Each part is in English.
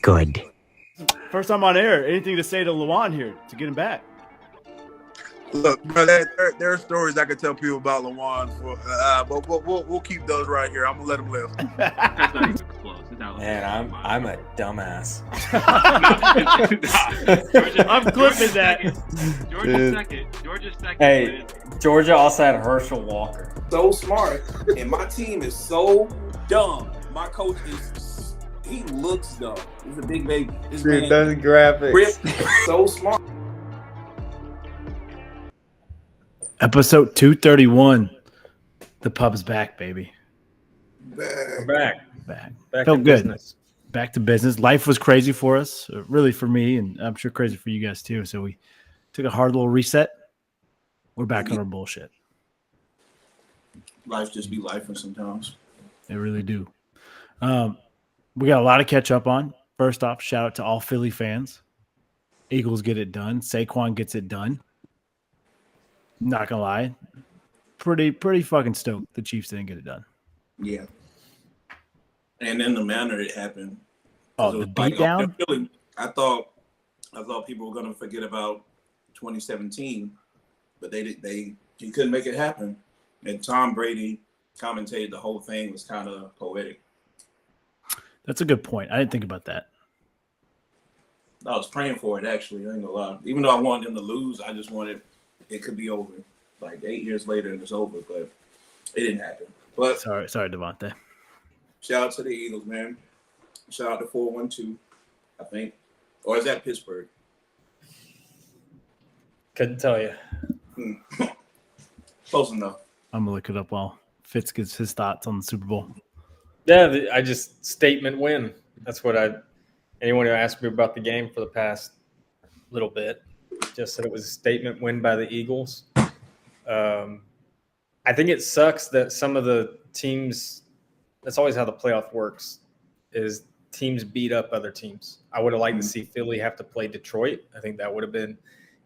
good. First time on air. Anything to say to Lawan here to get him back? Look, bro, there are stories I could tell people about Lawan, but we'll keep those right here. I'm gonna let him live. That's not even close. Man, I'm a dumbass. I'm clipping that. Georgia's second. Hey, Georgia also had Herschel Walker. So smart, and my team is so dumb. My coach he looks dumb. He's a big baby. This Dude, those graphics. So smart. Episode 231. The pub's back, baby. We're back. Back. Felt good. Business. Back to business. Life was crazy for us, really for me, and I'm sure crazy for you guys too. So we took a hard little reset. We're back on our bullshit. Life just be life sometimes. They really do. We got a lot to catch up on. First off, shout out to all Philly fans. Eagles get it done. Saquon gets it done. Not gonna lie, pretty fucking stoked the Chiefs didn't get it done. Yeah, and in the manner it happened. Oh, the beatdown. I thought people were gonna forget about 2017, but he couldn't make it happen. And Tom Brady commentated the whole thing. Was kind of poetic. That's a good point. I didn't think about that. I was praying for it actually. I ain't gonna lie. Even though I wanted them to lose, I just wanted it could be over. Like 8 years later, it was over, but it didn't happen. But sorry, Devontae. Shout out to the Eagles, man. Shout out to 412, I think, or is that Pittsburgh? Couldn't tell you. Close enough. I'm gonna look it up while Fitz gets his thoughts on the Super Bowl. Yeah, I just statement win. That's what anyone who asked me about the game for the past little bit just said it was a statement win by the Eagles. I think it sucks that some of the teams, that's always how the playoff works, is teams beat up other teams. I would have liked to see Philly have to play Detroit. I think that would have been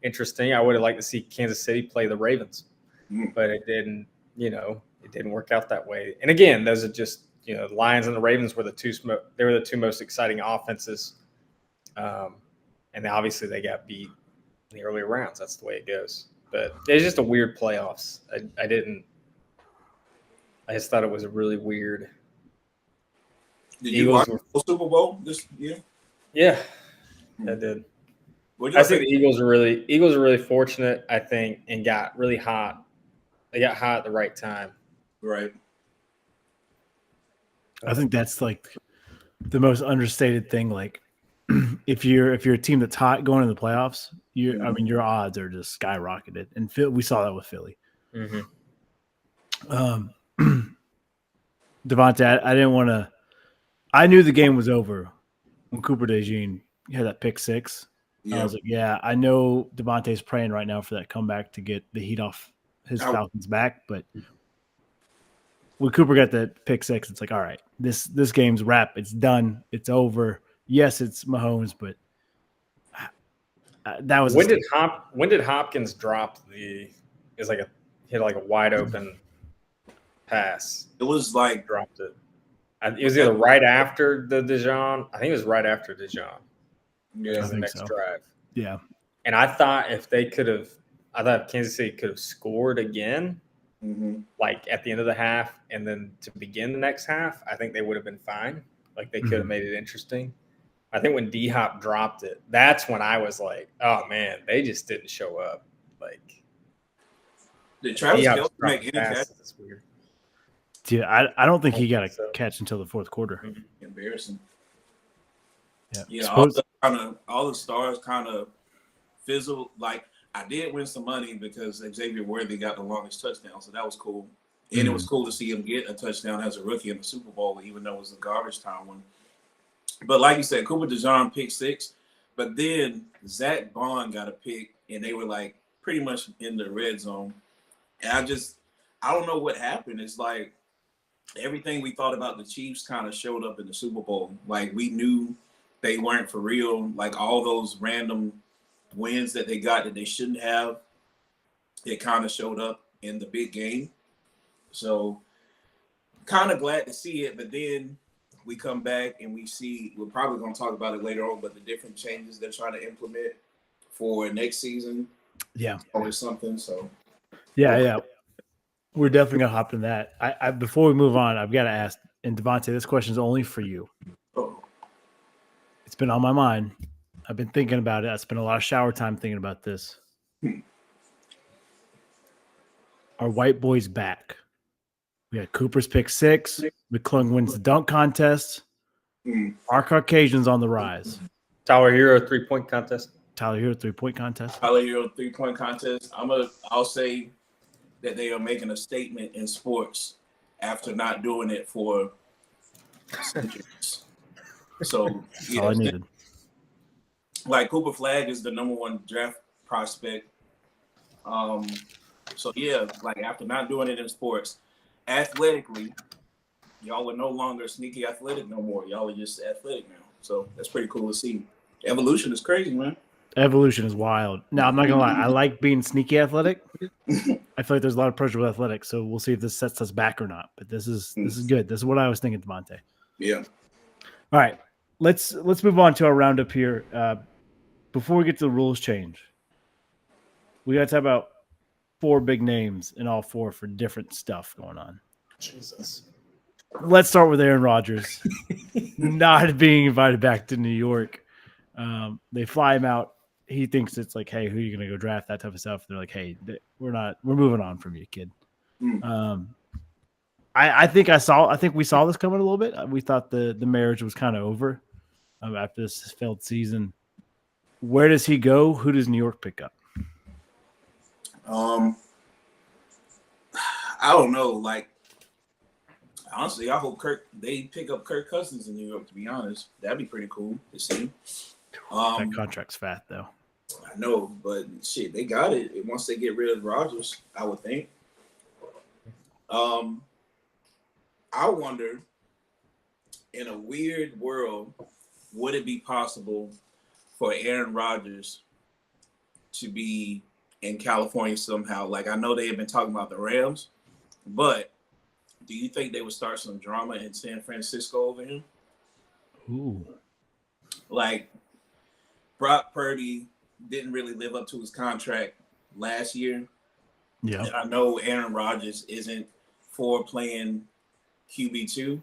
interesting. I would have liked to see Kansas City play the Ravens, but it didn't, it didn't work out that way. And again, those are just, the Lions and the Ravens were the two most exciting offenses. And obviously they got beat in the earlier rounds. That's the way it goes. But it's just a weird playoffs. I just thought it was really weird. Did you watch the Super Bowl this year? Yeah, I did. I think the Eagles are really fortunate, I think, and got really hot. They got hot at the right time. Right. I think that's like the most understated thing. Like, if you're a team that's hot going into the playoffs, your odds are just skyrocketed. And we saw that with Philly. Devontae, I didn't want to. I knew the game was over when Cooper DeJean had that pick six. Yeah. I was like, yeah, I know Devontae's praying right now for that comeback to get the heat off his Falcons back, but when Cooper got that pick six, it's like, all right, this game's wrap. It's done. It's over. Yes, it's Mahomes, but that was when did Hopkins drop hit like a wide open pass? It was like dropped it. It was either right after the Dijon. I think it was right after Dijon. Yeah, the next drive. Yeah, and I thought Kansas City could have scored again, like at the end of the half, and then to begin the next half, I think they would have been fine. Like they could have made it interesting. I think when D-Hop dropped it, that's when I was like, oh man, they just didn't show up. Like, did Travis Kelce make any catch? That's weird. Dude, I don't think he got a catch until the fourth quarter. Embarrassing. Yeah, all the stars kind of fizzled. Like I did win some money because Xavier Worthy got the longest touchdown, so that was cool. And it was cool to see him get a touchdown as a rookie in the Super Bowl, even though it was a garbage time one. But like you said, Cooper DeJean picked six, but then Zach Bond got a pick, and they were like pretty much in the red zone. And I don't know what happened. It's like everything we thought about the Chiefs kind of showed up in the Super Bowl. Like we knew they weren't for real. Like all those random wins that they got that they shouldn't have, it kind of showed up in the big game. So kind of glad to see it, but then we come back and we see, we're probably going to talk about it later on, but the different changes they're trying to implement for next season. Yeah. Or something. So, Yeah. We're definitely gonna hop in that. I before we move on, I've got to ask, and Devontae, this question is only for you. oh, It's been on my mind. I've been thinking about it. I spent a lot of shower time thinking about this. Are white boys back? We had Cooper's pick 6. McClung wins the dunk contest. hmm. Our Caucasians on the rise. Tyler Hero 3-point contest. Tyler Hero 3-point contest. Tyler Hero 3-point contest. I'll say that they are making a statement in sports after not doing it for centuries. So, That's all I needed. like Cooper Flag is the number 1 draft prospect. So yeah, like after not doing it in sports, athletically, y'all are no longer sneaky athletic no more. Y'all are just athletic now. So that's pretty cool to see. Evolution is crazy, man. Evolution is wild. Now, I'm not going to lie. I like being sneaky athletic. I feel like there's a lot of pressure with athletics, so we'll see if this sets us back or not. But this is good. This is what I was thinking, Devontae. Yeah. All right. Let's move on to our roundup here. Before we get to the rules change, we got to talk about 4 big names and all 4 for different stuff going on. Jesus. Let's start with Aaron Rodgers not being invited back to New York. They fly him out. He thinks it's like, hey, who are you going to go draft? That type of stuff. They're like, hey, we're moving on from you, kid. I think we saw this coming a little bit. We thought the marriage was kind of over after this failed season. Where does he go? Who does New York pick up? I don't know. Like, honestly, I hope they pick up Kirk Cousins in New York. To be honest, that'd be pretty cool to see. That contract's fat, though. I know, but shit, they got it once they get rid of Rodgers. I would think. I wonder, in a weird world, would it be possible for Aaron Rodgers to be in California somehow? Like, I know they have been talking about the Rams, but do you think they would start some drama in San Francisco over him? Ooh. Like, Brock Purdy didn't really live up to his contract last year. Yeah. And I know Aaron Rodgers isn't for playing QB2.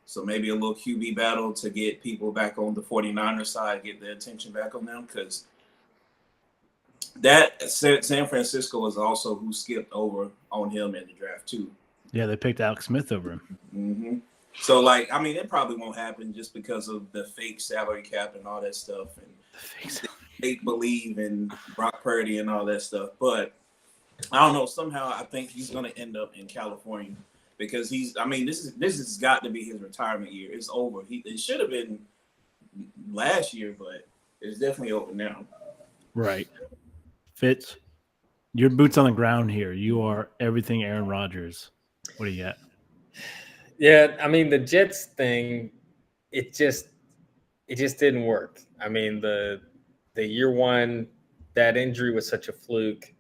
So maybe a little QB battle to get people back on the 49ers side, get their attention back on them, because that San Francisco is also who skipped over on him in the draft too. Yeah, they picked Alex Smith over him. Mm-hmm. So, like, I mean, it probably won't happen just because of the fake salary cap and all that stuff, and fake believe in Brock Purdy and all that stuff. But I don't know. Somehow, I think he's going to end up in California because this has got to be his retirement year. It's over. It should have been last year, but it's definitely over now. Right. Fitz, your boots on the ground here. You are everything Aaron Rodgers. What do you got? Yeah, I mean, the Jets thing, it just didn't work. I mean, the year one, that injury was such a fluke.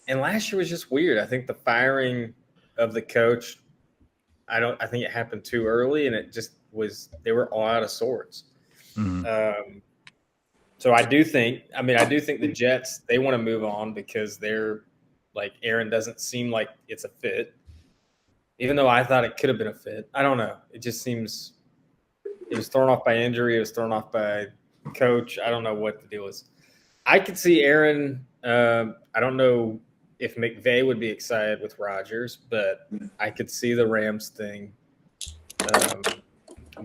And last year was just weird. I think the firing of the coach, I think it happened too early, and it just was, they were all out of sorts. Mm-hmm. So I do think the Jets, they want to move on because they're like, Aaron doesn't seem like it's a fit. Even though I thought it could have been a fit. I don't know. It just seems it was thrown off by injury. It was thrown off by coach. I don't know what the deal is. I could see Aaron. I don't know if McVay would be excited with Rodgers, but I could see the Rams thing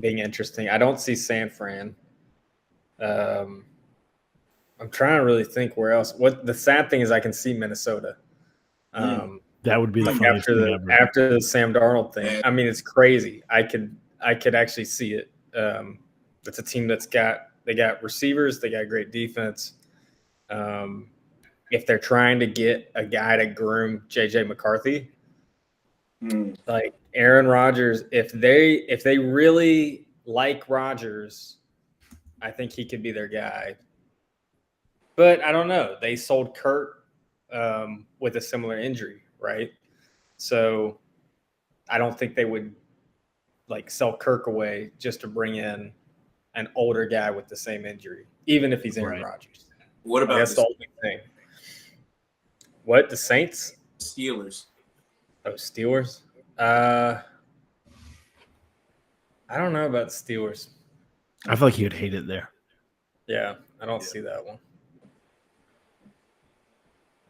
being interesting. I don't see San Fran. I'm trying to really think where else. What the sad thing is, I can see Minnesota. That would be the funniest thing ever. After the Sam Darnold thing. I mean, it's crazy. I could actually see it. It's a team they got receivers, they got great defense. If they're trying to get a guy to groom JJ McCarthy, like Aaron Rodgers, if they really like Rodgers, I think he could be their guy. But I don't know. They sold Kurt with a similar injury. Right. So I don't think they would like sell Kirk away just to bring in an older guy with the same injury, even if he's Aaron Right. Rodgers. What about That's the the only thing. What, the Saints? Steelers? Oh, Steelers. I don't know about the Steelers. I feel like he would hate it there. Yeah, I don't see that one.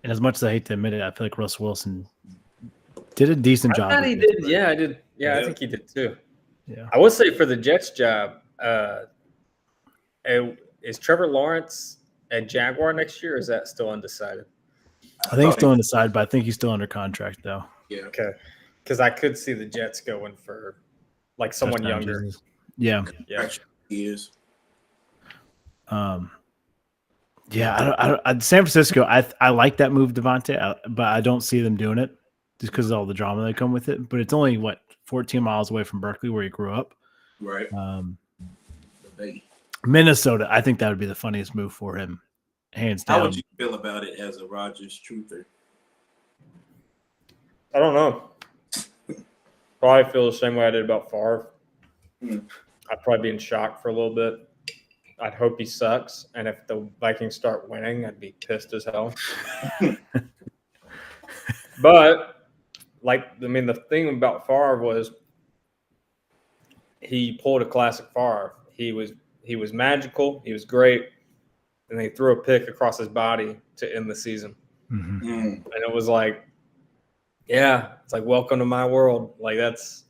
And as much as I hate to admit it, I feel like Russell Wilson did a decent I job. thought with he this, did. but- Yeah, I did. Yeah, I Yeah. think he did too. Yeah. I would say for the Jets job, is Trevor Lawrence a Jaguar next year, or is that still undecided? I think he's still undecided, but I think he's still under contract though. Yeah. Okay, because I could see the Jets going for like someone Touchdown younger. jerseys. Yeah. Yeah, He is. Yeah. San Francisco. I like that move, Devontae, but I don't see them doing it just because of all the drama that come with it. But it's only 14 miles away from Berkeley, where he grew up. Right. They- Minnesota. I think that would be the funniest move for him, hands down. How would you feel about it as a Rodgers truther? I don't know. Probably feel the same way I did about Favre. I'd probably be in shock for a little bit. I'd hope he sucks, and if the Vikings start winning, I'd be pissed as hell. But the thing about Favre was he pulled a classic Favre. He was magical. He was great, and they threw a pick across his body to end the season. Mhm. Mm. And it was like, yeah, it's like welcome to my world. Like that's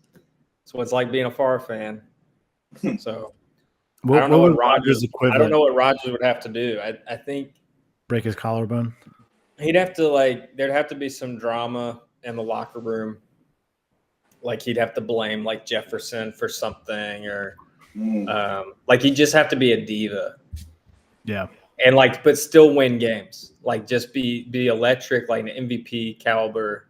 what it's like being a Favre fan. So I don't know what Rodgers equivalent. I don't know what Rodgers would have to do. I think Break his collarbone. he'd have to there'd have to be some drama in the locker room. Like he'd have to blame like Jefferson for something, or he'd just have to be a diva. Yeah. And but still win games. Like just be electric, like an MVP caliber,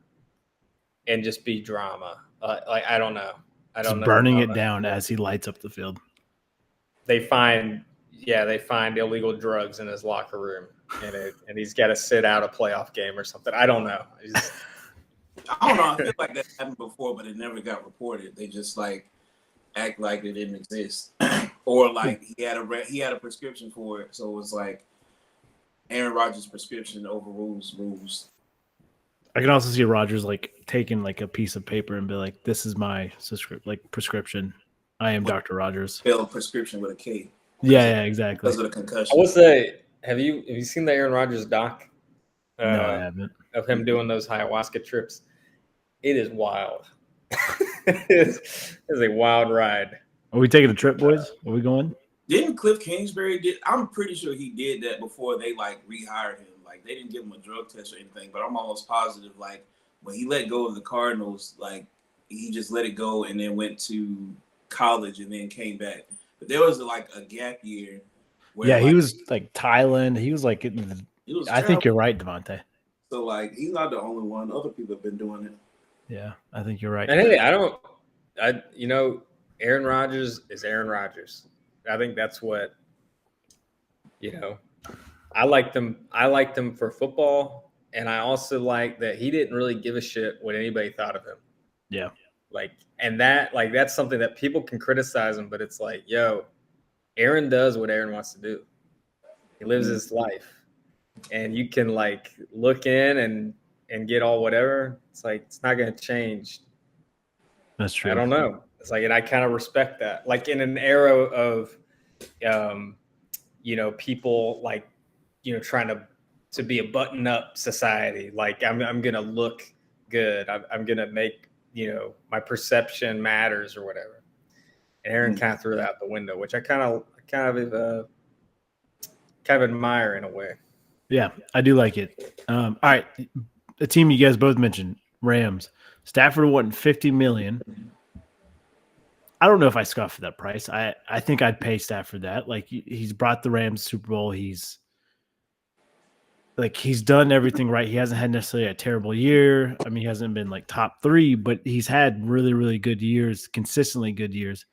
and just be drama. I don't know. I don't Just know. burning how it that- down as he lights up the field. They find illegal drugs in his locker room, and he's got to sit out a playoff game or something. I don't know. I don't know. I feel like that happened before, but it never got reported. They just act like it didn't exist, or he had a prescription for it, so it was like Aaron Rodgers' prescription overrules rules. I can also see Rodgers taking a piece of paper and be like, "This is my prescription. I am Dr. Rogers." Spell prescription with a K Yeah, exactly. because of the concussion. I would say, have you seen the Aaron Rodgers doc? No, I haven't. Of him doing those ayahuasca trips. It is wild. It's a wild ride. Are we taking a trip, boys? Are we going? Didn't Cliff Kingsbury I'm pretty sure he did that before they rehired him. They didn't give him a drug test or anything, but I'm almost positive when he let go of the Cardinals, he just let it go and then went to college and then came back. But there was a gap year where He was Thailand. He was it was I think terrible. you're right, Devontae. So he's not the only one. Other people have been doing it. Yeah, I think you're right. And hey, Aaron Rodgers is Aaron Rodgers. I think that's what, I liked him for football. And I also like that he didn't really give a shit what anybody thought of him. Yeah. That's something that people can criticize him, but it's Aaron does what Aaron wants to do. He lives his life. And you can look in and get all whatever. It's not going to change. That's true. I don't know. It's and I kind of respect that. In an era of, people trying to be a button-up society. I'm gonna look good. I'm gonna make my perception matters or whatever. And Aaron kind of threw that out the window, which I kind of admire in a way. Yeah, I do like it. All right, the team you guys both mentioned, Rams. Stafford wanting $50 million. I don't know if I scoff at that price. I think I'd pay Stafford that. He's brought the Rams Super Bowl. He's done everything right. He hasn't had necessarily a terrible year. I mean, he hasn't been top 3, but he's had really, really good years, consistently good years.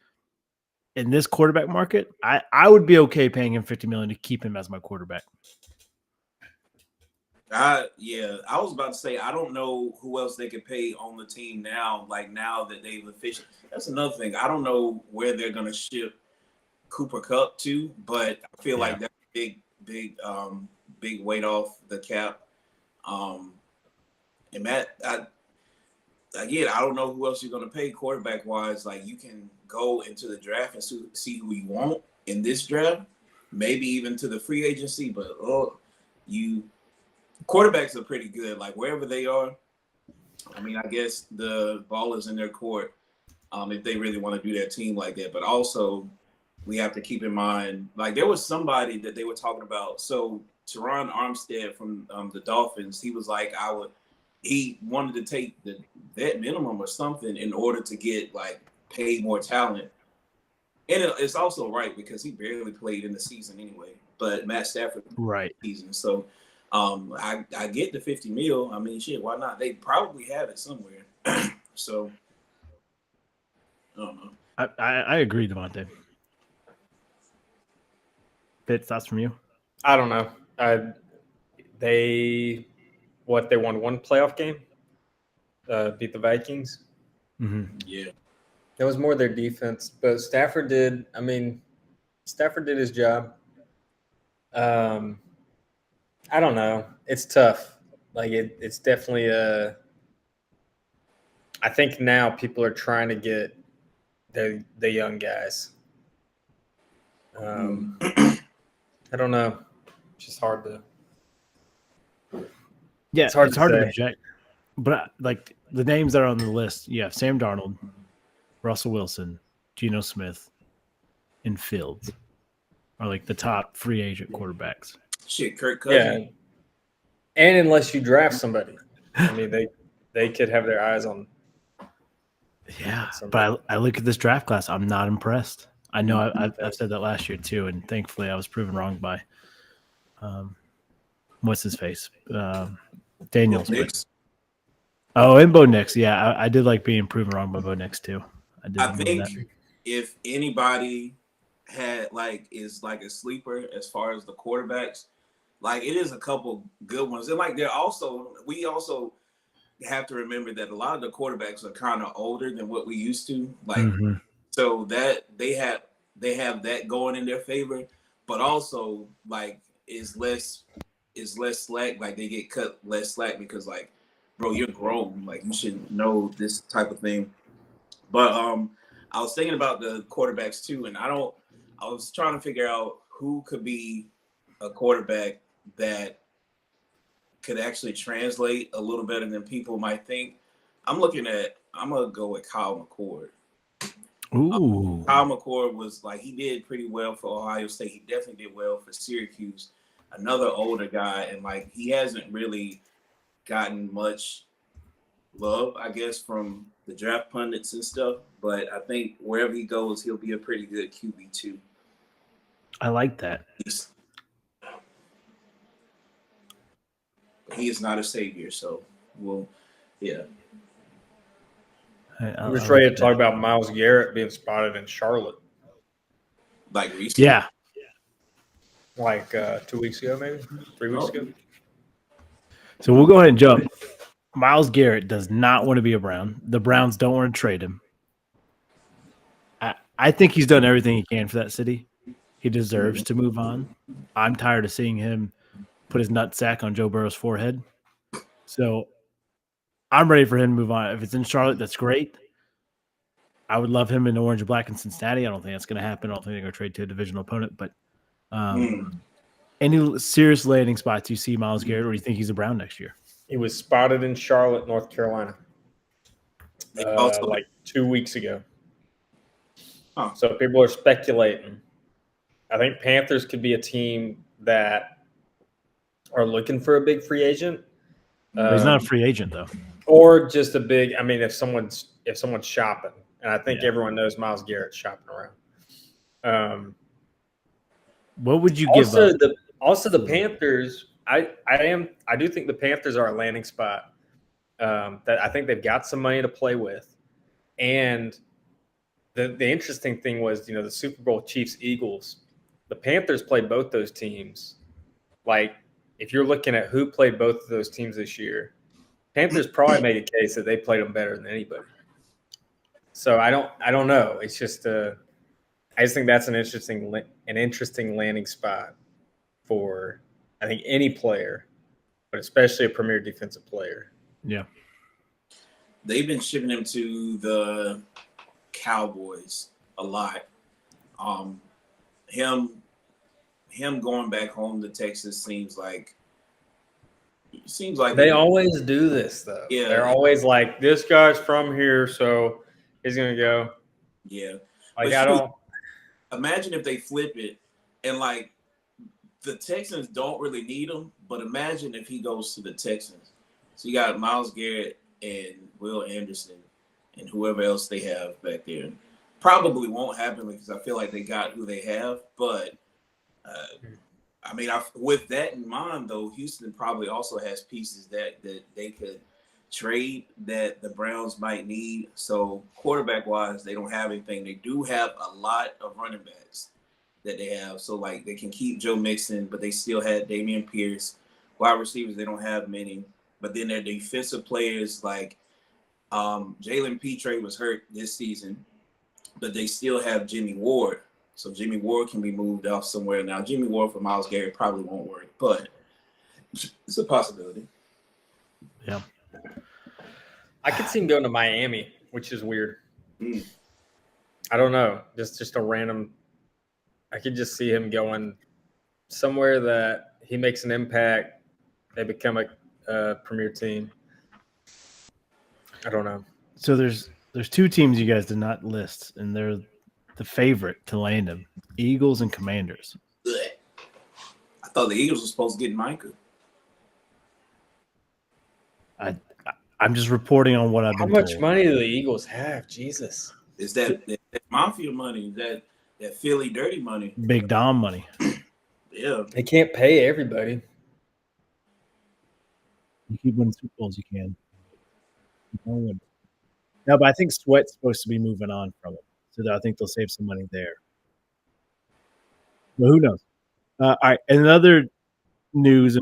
In this quarterback market, I would be okay paying him $50 million to keep him as my quarterback. I was about to say I don't know who else they could pay on the team now. Like now that they've officially, that's another thing. I don't know where they're gonna ship Cooper Cup to, but I feel like that's a big weight off the cap. And Matt, I don't know who else you're gonna pay quarterback wise. Like you can go into the draft and see who you want in this draft, maybe even to the free agency, but quarterbacks are pretty good. Like wherever they are, I mean, I guess the ball is in their court if they really want to do their team like that. But also, we have to keep in mind, like there was somebody that they were talking about. So Teron Armstead from the Dolphins, he was like, he wanted to take the vet minimum or something in order to get like paid more talent. And it's also right because he barely played in the season anyway. But Matt Stafford season, so. I get the 50 mil. I mean, shit, why not? They probably have it somewhere. So, I don't know. I agree, Devontae. Fitz, thoughts from you? I don't know. They won one playoff game, beat the Vikings. Mm-hmm. Yeah. That was more their defense, but Stafford did his job. I don't know. It's tough. Like it's definitely I think now people are trying to get the young guys. I don't know. It's just hard to. Yeah, it's hard to to project. But like the names that are on the list, you have Sam Darnold, Russell Wilson, Geno Smith, and Fields are like the top free agent quarterbacks. Shit, Kirk Cousins. Yeah. And unless you draft somebody, I mean, they could have their eyes on. Yeah, but I look at this draft class. I'm not impressed. I know I've said that last year too, and thankfully I was proven wrong by, what's his face, Daniels. Oh, and Bo Nix. Yeah, I did like being proven wrong by Bo Nix too. I think if anybody is like a sleeper as far as the quarterbacks. Like it is a couple good ones, and like we also have to remember that a lot of the quarterbacks are kind of older than what we used to. Like, so that they have that going in their favor, but also like is less slack. Like they get cut less slack because like, bro, you're grown. Like you should know this type of thing. But I was thinking about the quarterbacks too, and I was trying to figure out who could be a quarterback that could actually translate a little better than people might think. I'm gonna go with Kyle McCord. Ooh. Kyle McCord was like, he did pretty well for Ohio State. He definitely did well for Syracuse. Another older guy, and like he hasn't really gotten much love, I guess, from the draft pundits and stuff. But I think wherever he goes, he'll be a pretty good QB too. I like that. He is not a savior, so yeah. I'm just ready to talk about Myles Garrett being spotted in Charlotte. Like recently? Yeah. Like 2 weeks ago, maybe 3 weeks ago. So we'll go ahead and jump. Myles Garrett does not want to be a Brown. The Browns don't want to trade him. I think he's done everything he can for that city. He deserves to move on. I'm tired of seeing him put his nutsack on Joe Burrow's forehead. So I'm ready for him to move on. If it's in Charlotte, that's great. I would love him in orange and black in Cincinnati. I don't think that's going to happen. I don't think they're going to trade to a divisional opponent. But any serious landing spots you see Myles Garrett, or do you think he's a Brown next year? He was spotted in Charlotte, North Carolina, like 2 weeks ago. Huh. So people are speculating. I think Panthers could be a team that are looking for a big free agent. He's not a free agent though, or just a big. I mean, if someone's shopping, and I think everyone knows Myles Garrett's shopping around. What would you give up? The Panthers. I do think the Panthers are a landing spot. That I think they've got some money to play with, and the interesting thing was, the Super Bowl Chiefs Eagles. The Panthers played both those teams like if you're looking at who played both of those teams this year, Panthers probably made a case that they played them better than anybody. So I don't know. It's just I just think that's an interesting landing spot for I think any player, but especially a premier defensive player. Yeah. They've been shipping him to the Cowboys a lot. Him going back home to Texas seems like They always do this though. Yeah. They're always like, this guy's from here, so he's gonna go. Yeah. Like But I don't. Imagine if they flip it and like the Texans don't really need him, but imagine if he goes to the Texans. So you got Myles Garrett and Will Anderson and whoever else they have back there. Probably won't happen because I feel like they got who they have. But I mean, with that in mind, though, Houston probably also has pieces that they could trade that the Browns might need. So quarterback-wise, they don't have anything. They do have a lot of running backs that they have. So, like, they can keep Joe Mixon, but they still had Dameon Pierce. Wide receivers, they don't have many. But then their defensive players, like Jalen Petre was hurt this season, but they still have Jimmy Ward. So Jimmy Ward can be moved off somewhere. Now, Jimmy Ward for Myles Garrett probably won't work, but it's a possibility. Yeah. I could see him going to Miami, which is weird. Mm. I don't know. Just a random. I could just see him going somewhere that he makes an impact. They become a premier team. I don't know. So there's two teams you guys did not list, and they're the favorite to land him: Eagles and Commanders. Ugh. I thought the Eagles were supposed to get Micah. I'm just reporting on what I've How been much told. money do the Eagles have? Jesus. Is that mafia money? That Philly dirty money? Big Dom money. Yeah. They can't pay everybody. You keep winning Super Bowls, you can. You can win. No, but I think Sweat's supposed to be moving on from it, so I think they'll save some money there. But who knows? All right, another news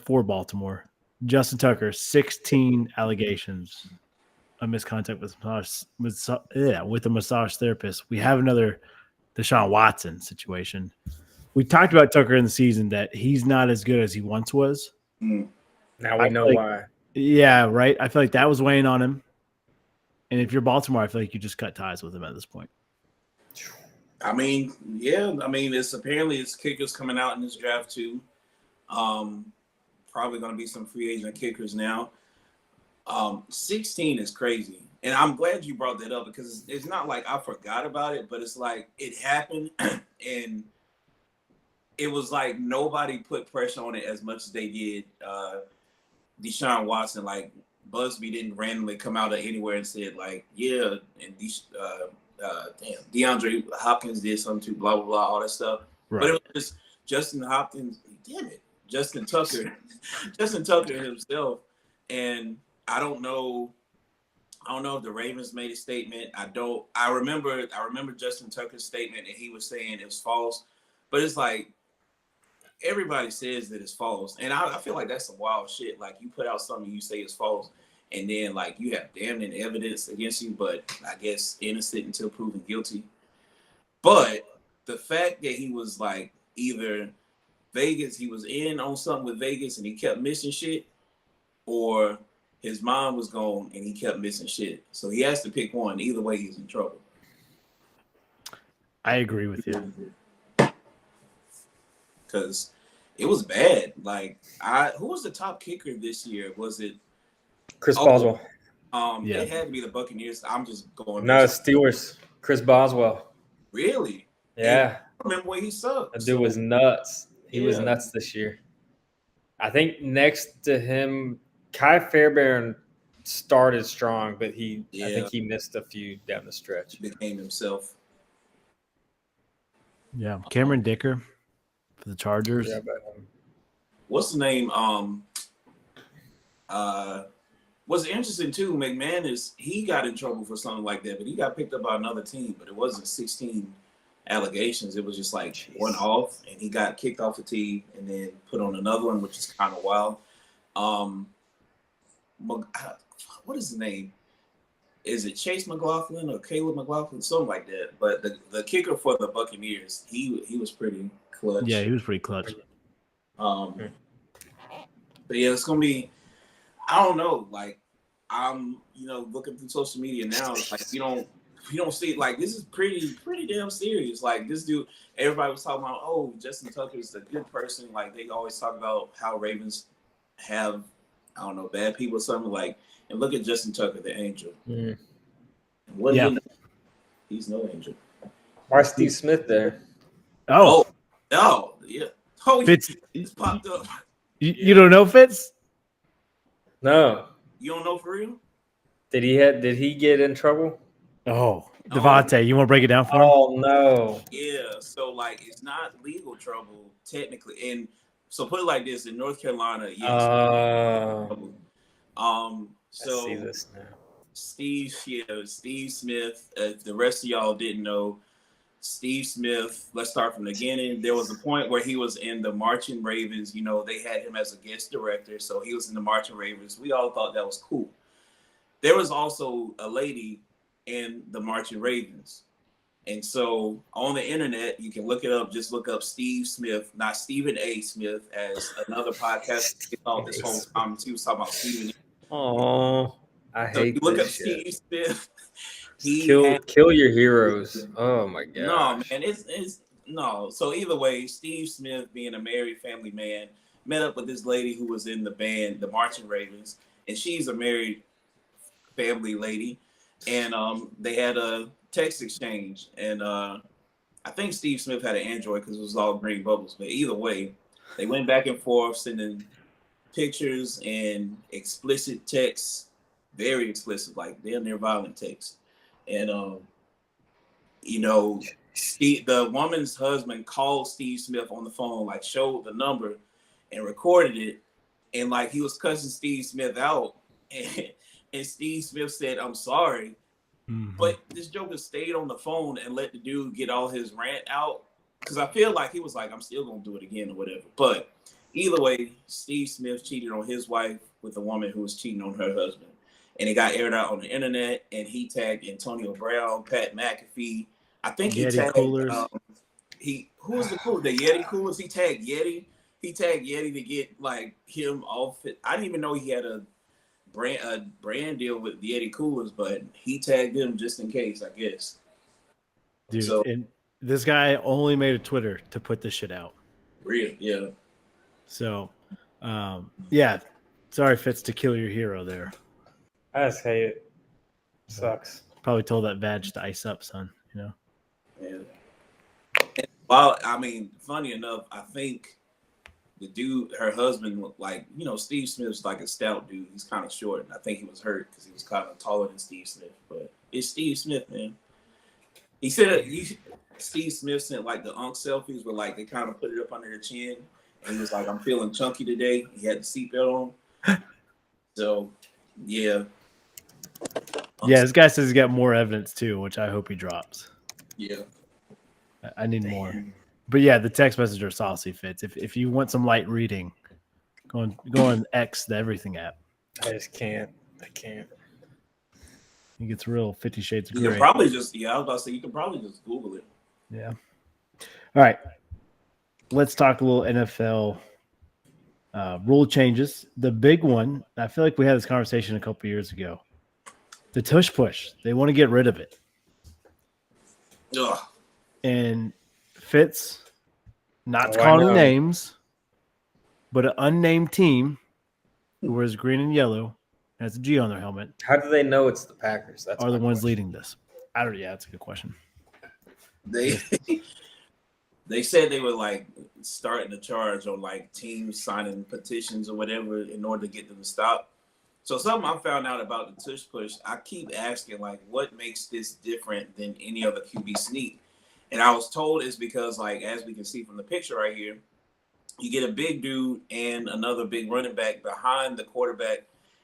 for Baltimore: Justin Tucker, 16 allegations of misconduct with a massage therapist. We have another Deshaun Watson situation. We talked about Tucker in the season that he's not as good as he once was. Mm. Now we know why. Yeah, right. I feel like that was weighing on him. And if you're Baltimore, I feel like you just cut ties with him at this point. I mean, yeah. I mean, it's kickers coming out in this draft too. Probably going to be some free agent kickers now. 16 is crazy. And I'm glad you brought that up because it's not like I forgot about it, but it's like it happened and it was like nobody put pressure on it as much as they did Deshaun Watson. Like Busby didn't randomly come out of anywhere and said like, yeah, and DeAndre Hopkins did something too, blah, blah, blah, all that stuff. Right. But it was just Justin Hopkins, damn it, Justin Tucker himself. And I don't know if the Ravens made a statement. I remember Justin Tucker's statement and he was saying it was false. But it's like everybody says that it's false. And I feel like that's some wild shit. Like you put out something you say is false and then like you have damning evidence against you, but I guess innocent until proven guilty. But the fact that he was like either Vegas, he was in on something with Vegas and he kept missing shit, or his mind was gone and he kept missing shit. So he has to pick one. Either way, he's in trouble. I agree with you. Because it was bad. Like, who was the top kicker this year? Was it Chris Boswell? Yeah. It had to be the Buccaneers. I'm just going. No, Steelers. Chris Boswell. Really? Yeah. I remember when he sucked. That dude was nuts. He was Yeah. nuts this year. I think next to him, Kai Fairbairn started strong, but I think he missed a few down the stretch. He became himself. Yeah. Cameron Dicker for the Chargers. Yeah, but, What's the name? What's interesting too, McManus, he got in trouble for something like that, but he got picked up by another team, but it wasn't 16 allegations. It was just like Jeez. one off, and he got kicked off the team and then put on another one, which is kind of wild. What is his name? Is it Chase McLaughlin or Caleb McLaughlin? Something like that. But the kicker for the Buccaneers, he was pretty clutch. Yeah, he was pretty clutch. But yeah, it's gonna be. I don't know. Like I'm, looking through social media now. It's like you don't see like this is pretty damn serious. Like this dude, everybody was talking about. Oh, Justin Tucker is a good person. Like they always talk about how Ravens have, I don't know, bad people or something like. And look at Justin Tucker, the angel. Mm. What Yeah. He's no angel. Why is Steve Smith there? Oh, Oh, yeah. Oh, Fitz, it's popped up. you don't know Fitz? No. You don't know for real? Did he get in trouble? Oh, Devontae, you want to break it down for him? Oh no. Yeah. So like, it's not legal trouble technically, and so put it like this: in North Carolina, yes. So I see this now. Steve Smith. If the rest of y'all didn't know, Steve Smith, let's start from the beginning. There was a point where he was in the Marching Ravens. They had him as a guest director, so he was in the Marching Ravens. We all thought that was cool. There was also a lady in the Marching Ravens. And so on the internet, you can look it up. Just look up Steve Smith, not Stephen A. Smith, as another podcast thought this whole time. He was talking about Stephen A. Oh, I So hate you look up this shit. Steve Smith. Kill your heroes. Oh my god. No, man, it's no. So either way, Steve Smith, being a married family man, met up with this lady who was in the band, the Marching Ravens, and she's a married family lady, and they had a text exchange, and I think Steve Smith had an Android because it was all green bubbles. But either way, they went back and forth, sending pictures and explicit texts, very explicit, like damn near violent texts. And the woman's husband called Steve Smith on the phone, like showed the number and recorded it, and like he was cussing Steve Smith out, and Steve Smith said, "I'm sorry." Mhm. But this joker stayed on the phone and let the dude get all his rant out, because I feel like he was like, "I'm still gonna do it again" or whatever. But either way, Steve Smith cheated on his wife with a woman who was cheating on her husband, and it got aired out on the internet. And he tagged Antonio Brown, Pat McAfee. I think he Yeti tagged coolers. who was the Yeti coolers. He tagged Yeti. He tagged Yeti to get like him off it. I didn't even know he had a brand deal with the Yeti coolers, but he tagged them just in case, I guess. Dude, So- and this guy only made a Twitter to put this shit out. Real, yeah. So, yeah, sorry, Fitz, to kill your hero there. I just hate it. Sucks. Probably told that badge to ice up, son. Yeah. Well, I mean, funny enough, I think the dude, her husband, like, Steve Smith's like a stout dude. He's kind of short, and I think he was hurt because he was kind of taller than Steve Smith. But it's Steve Smith, man. He said Steve Smith sent like the unk selfies where like they kind of put it up under their chin, and he was like, "I'm feeling chunky today." He had the seatbelt on. So, yeah. Yeah, this guy says he's got more evidence too, which I hope he drops. Yeah. I need more. But yeah, the text message are saucy, Fitz. If you want some light reading, go on X, the Everything app. I just can't. I can't. It gets real 50 Shades of You can Grey. probably just, I was about to say, you can probably just Google it. Yeah. All right. Let's talk a little NFL rule changes. The big one, I feel like we had this conversation a couple years ago. The tush push. They want to get rid of it. Ugh. And Fitz, not Oh, I calling know. names, but an unnamed team who wears green and yellow, has a G on their helmet, How do they know it's the Packers? That's are the my ones question. leading this. I don't. Yeah, that's a good question. They they said they were like starting a charge on like teams signing petitions or whatever in order to get them to stop. So something I found out about the tush push, I keep asking like, what makes this different than any other QB sneak? And I was told it's because like, as we can see from the picture right here, you get a big dude and another big running back behind the quarterback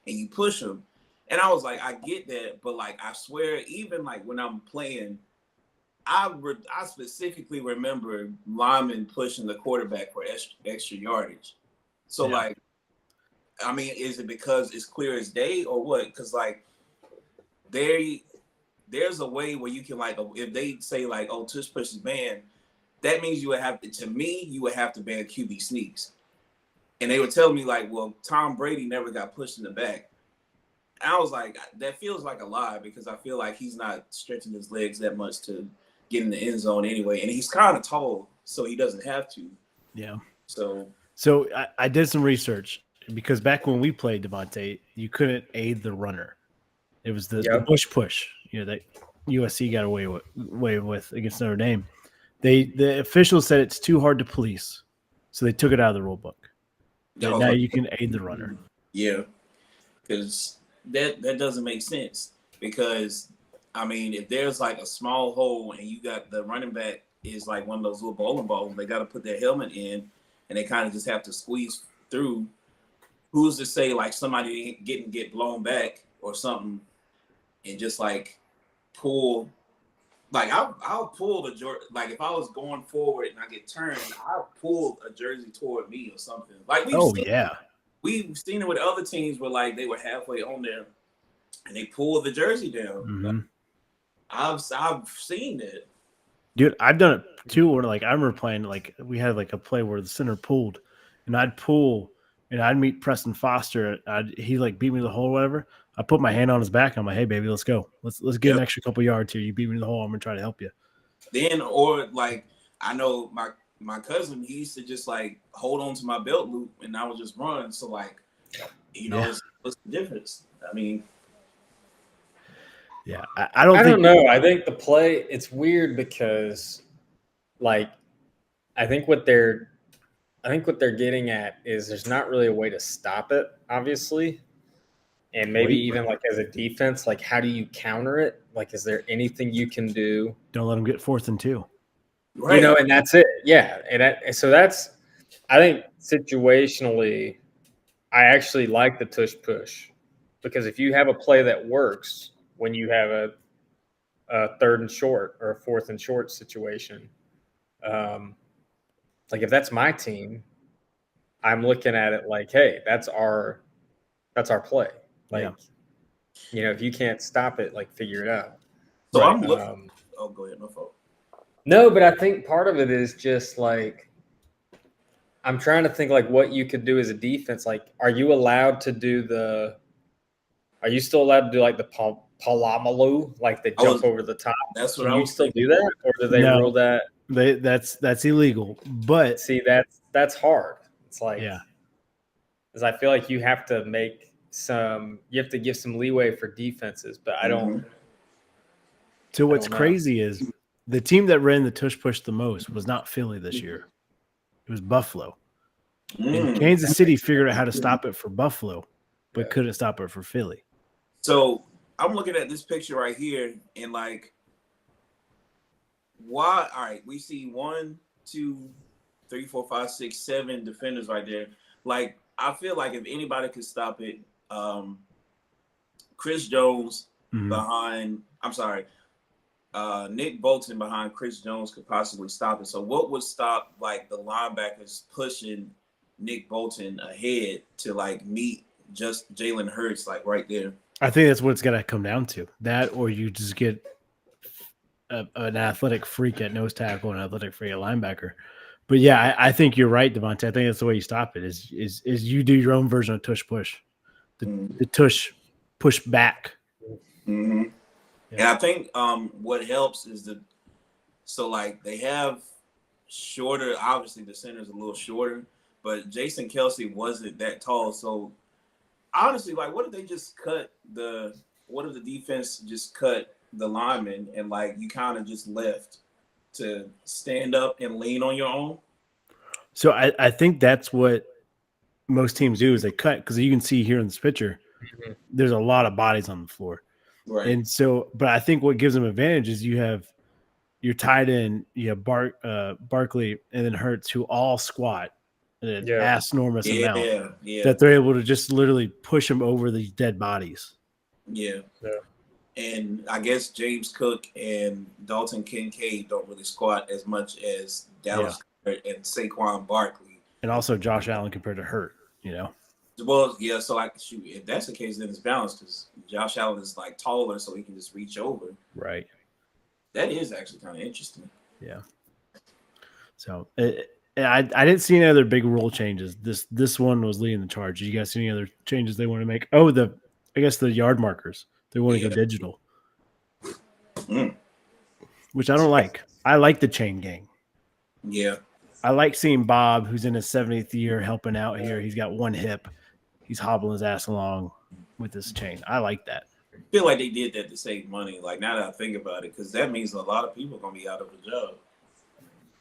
and you push them. And I was like, I get that, but like, I swear, even like when I'm playing, I specifically remember linemen pushing the quarterback for extra yardage. So Yeah. like, I mean, is it because it's clear as day or what? Because like, there's a way where you can like, if they say like, oh, tush push is banned, that means you would have to. To me, you would have to ban QB sneaks. And they would tell me like, well, Tom Brady never got pushed in the back. And I was like, that feels like a lie because I feel like he's not stretching his legs that much to get in the end zone anyway. And he's kind of tall, so he doesn't have to. Yeah. So I did some research because back when we played Devontae, you couldn't aid the runner. It was the push, that USC got away with against Notre Dame. The officials said it's too hard to police, so they took it out of the rule book. Now you can aid the runner. Yeah, because that doesn't make sense. Because I mean, if there's like a small hole and you got the running back is like one of those little bowling balls, they got to put their helmet in, and they kind of just have to squeeze through. Who's to say like somebody get blown back or something, and just like pull? Like I'll pull the jersey. Like if I was going forward and I get turned, I'll pull a jersey toward me or something. Like we've seen it with other teams where like they were halfway on there and they pulled the jersey down. Mm-hmm. I've seen it, dude. I've done it too. Where like I remember playing like we had like a play where the center pulled, and I'd pull and I'd meet Preston Foster. He like beat me to the hole, or whatever. I put my hand on his back. I'm like, hey, baby, let's go. Let's get an extra couple yards here. You beat me to the hole. I'm going to try to help you. Then, or like, I know my cousin, he used to just like hold on to my belt loop and I would just run. So like, what's the difference? I mean. Yeah, I don't know. I think the play, it's weird because like, I think what they're getting at is there's not really a way to stop it, obviously. And maybe even like as a defense, like how do you counter it? Like, is there anything you can do? Don't let them get 4th and 2. Right. And that's it. Yeah. And so that's, I think situationally, I actually like the tush push because if you have a play that works when you have a 3rd and short or a 4th and short situation, like if that's my team, I'm looking at it like, hey, that's our play. Like, if you can't stop it, like figure it out. So right. I'm looking. Go ahead, no fault. No, but I think part of it is just like I'm trying to think like what you could do as a defense. Like, are you allowed to do are you still allowed to do like the Palamalu, like they jump over the top? That's what Can I you was still thinking. do that, or do they rule that? That's illegal. But see, that's hard. It's like because I feel like you have to give some leeway for defenses, but I don't. So what's crazy is the team that ran the tush push the most was not Philly this year. It was Buffalo. And Kansas City figured out how to stop it for Buffalo, but couldn't stop it for Philly. So I'm looking at this picture right here and like, why? All right, we see 1, 2, 3, 4, 5, 6, 7 defenders right there. Like, I feel like if anybody could stop it, Chris Jones behind, Nick Bolton behind Chris Jones could possibly stop it. So what would stop like the linebackers pushing Nick Bolton ahead to like meet just Jalen Hurts like right there? I think that's what it's got to come down to. That, or you just get an athletic freak at nose tackle and an athletic freak at linebacker. But yeah, I think you're right, Devontae. I think that's the way you stop it. Is you do your own version of tush push, the tush push back. Mm-hmm. Yeah. And I think what helps is like they have shorter. Obviously, the center is a little shorter, but Jason Kelce wasn't that tall. So honestly, like, what if they just what if the defense just cut the lineman and like you kind of just left to stand up and lean on your own? So I think that's what most teams do is they cut, because you can see here in this picture, there's a lot of bodies on the floor. Right. And so, but I think what gives them advantage is you have your tight end, you have Barkley and then Hurts, who all squat an enormous amount that they're able to just literally push them over these dead bodies. Yeah. And I guess James Cook and Dalton Kincaid don't really squat as much as Dallas Goedert and Saquon Barkley. And also Josh Allen compared to Hurt, you know. Well, yeah, so like shoot, if that's the case, then it's balanced because Josh Allen is like taller, so he can just reach over. Right. That is actually kind of interesting. Yeah. So I didn't see any other big rule changes. This one was leading the charge. Did you guys see any other changes they want to make? Oh, I guess the yard markers. They want to go digital, which I don't like. I like the chain gang. Yeah. I like seeing Bob, who's in his 70th year, helping out here. He's got one hip. He's hobbling his ass along with this chain. I like that. I feel like they did that to save money. Like now that I think about it, because that means a lot of people are gonna be out of a job.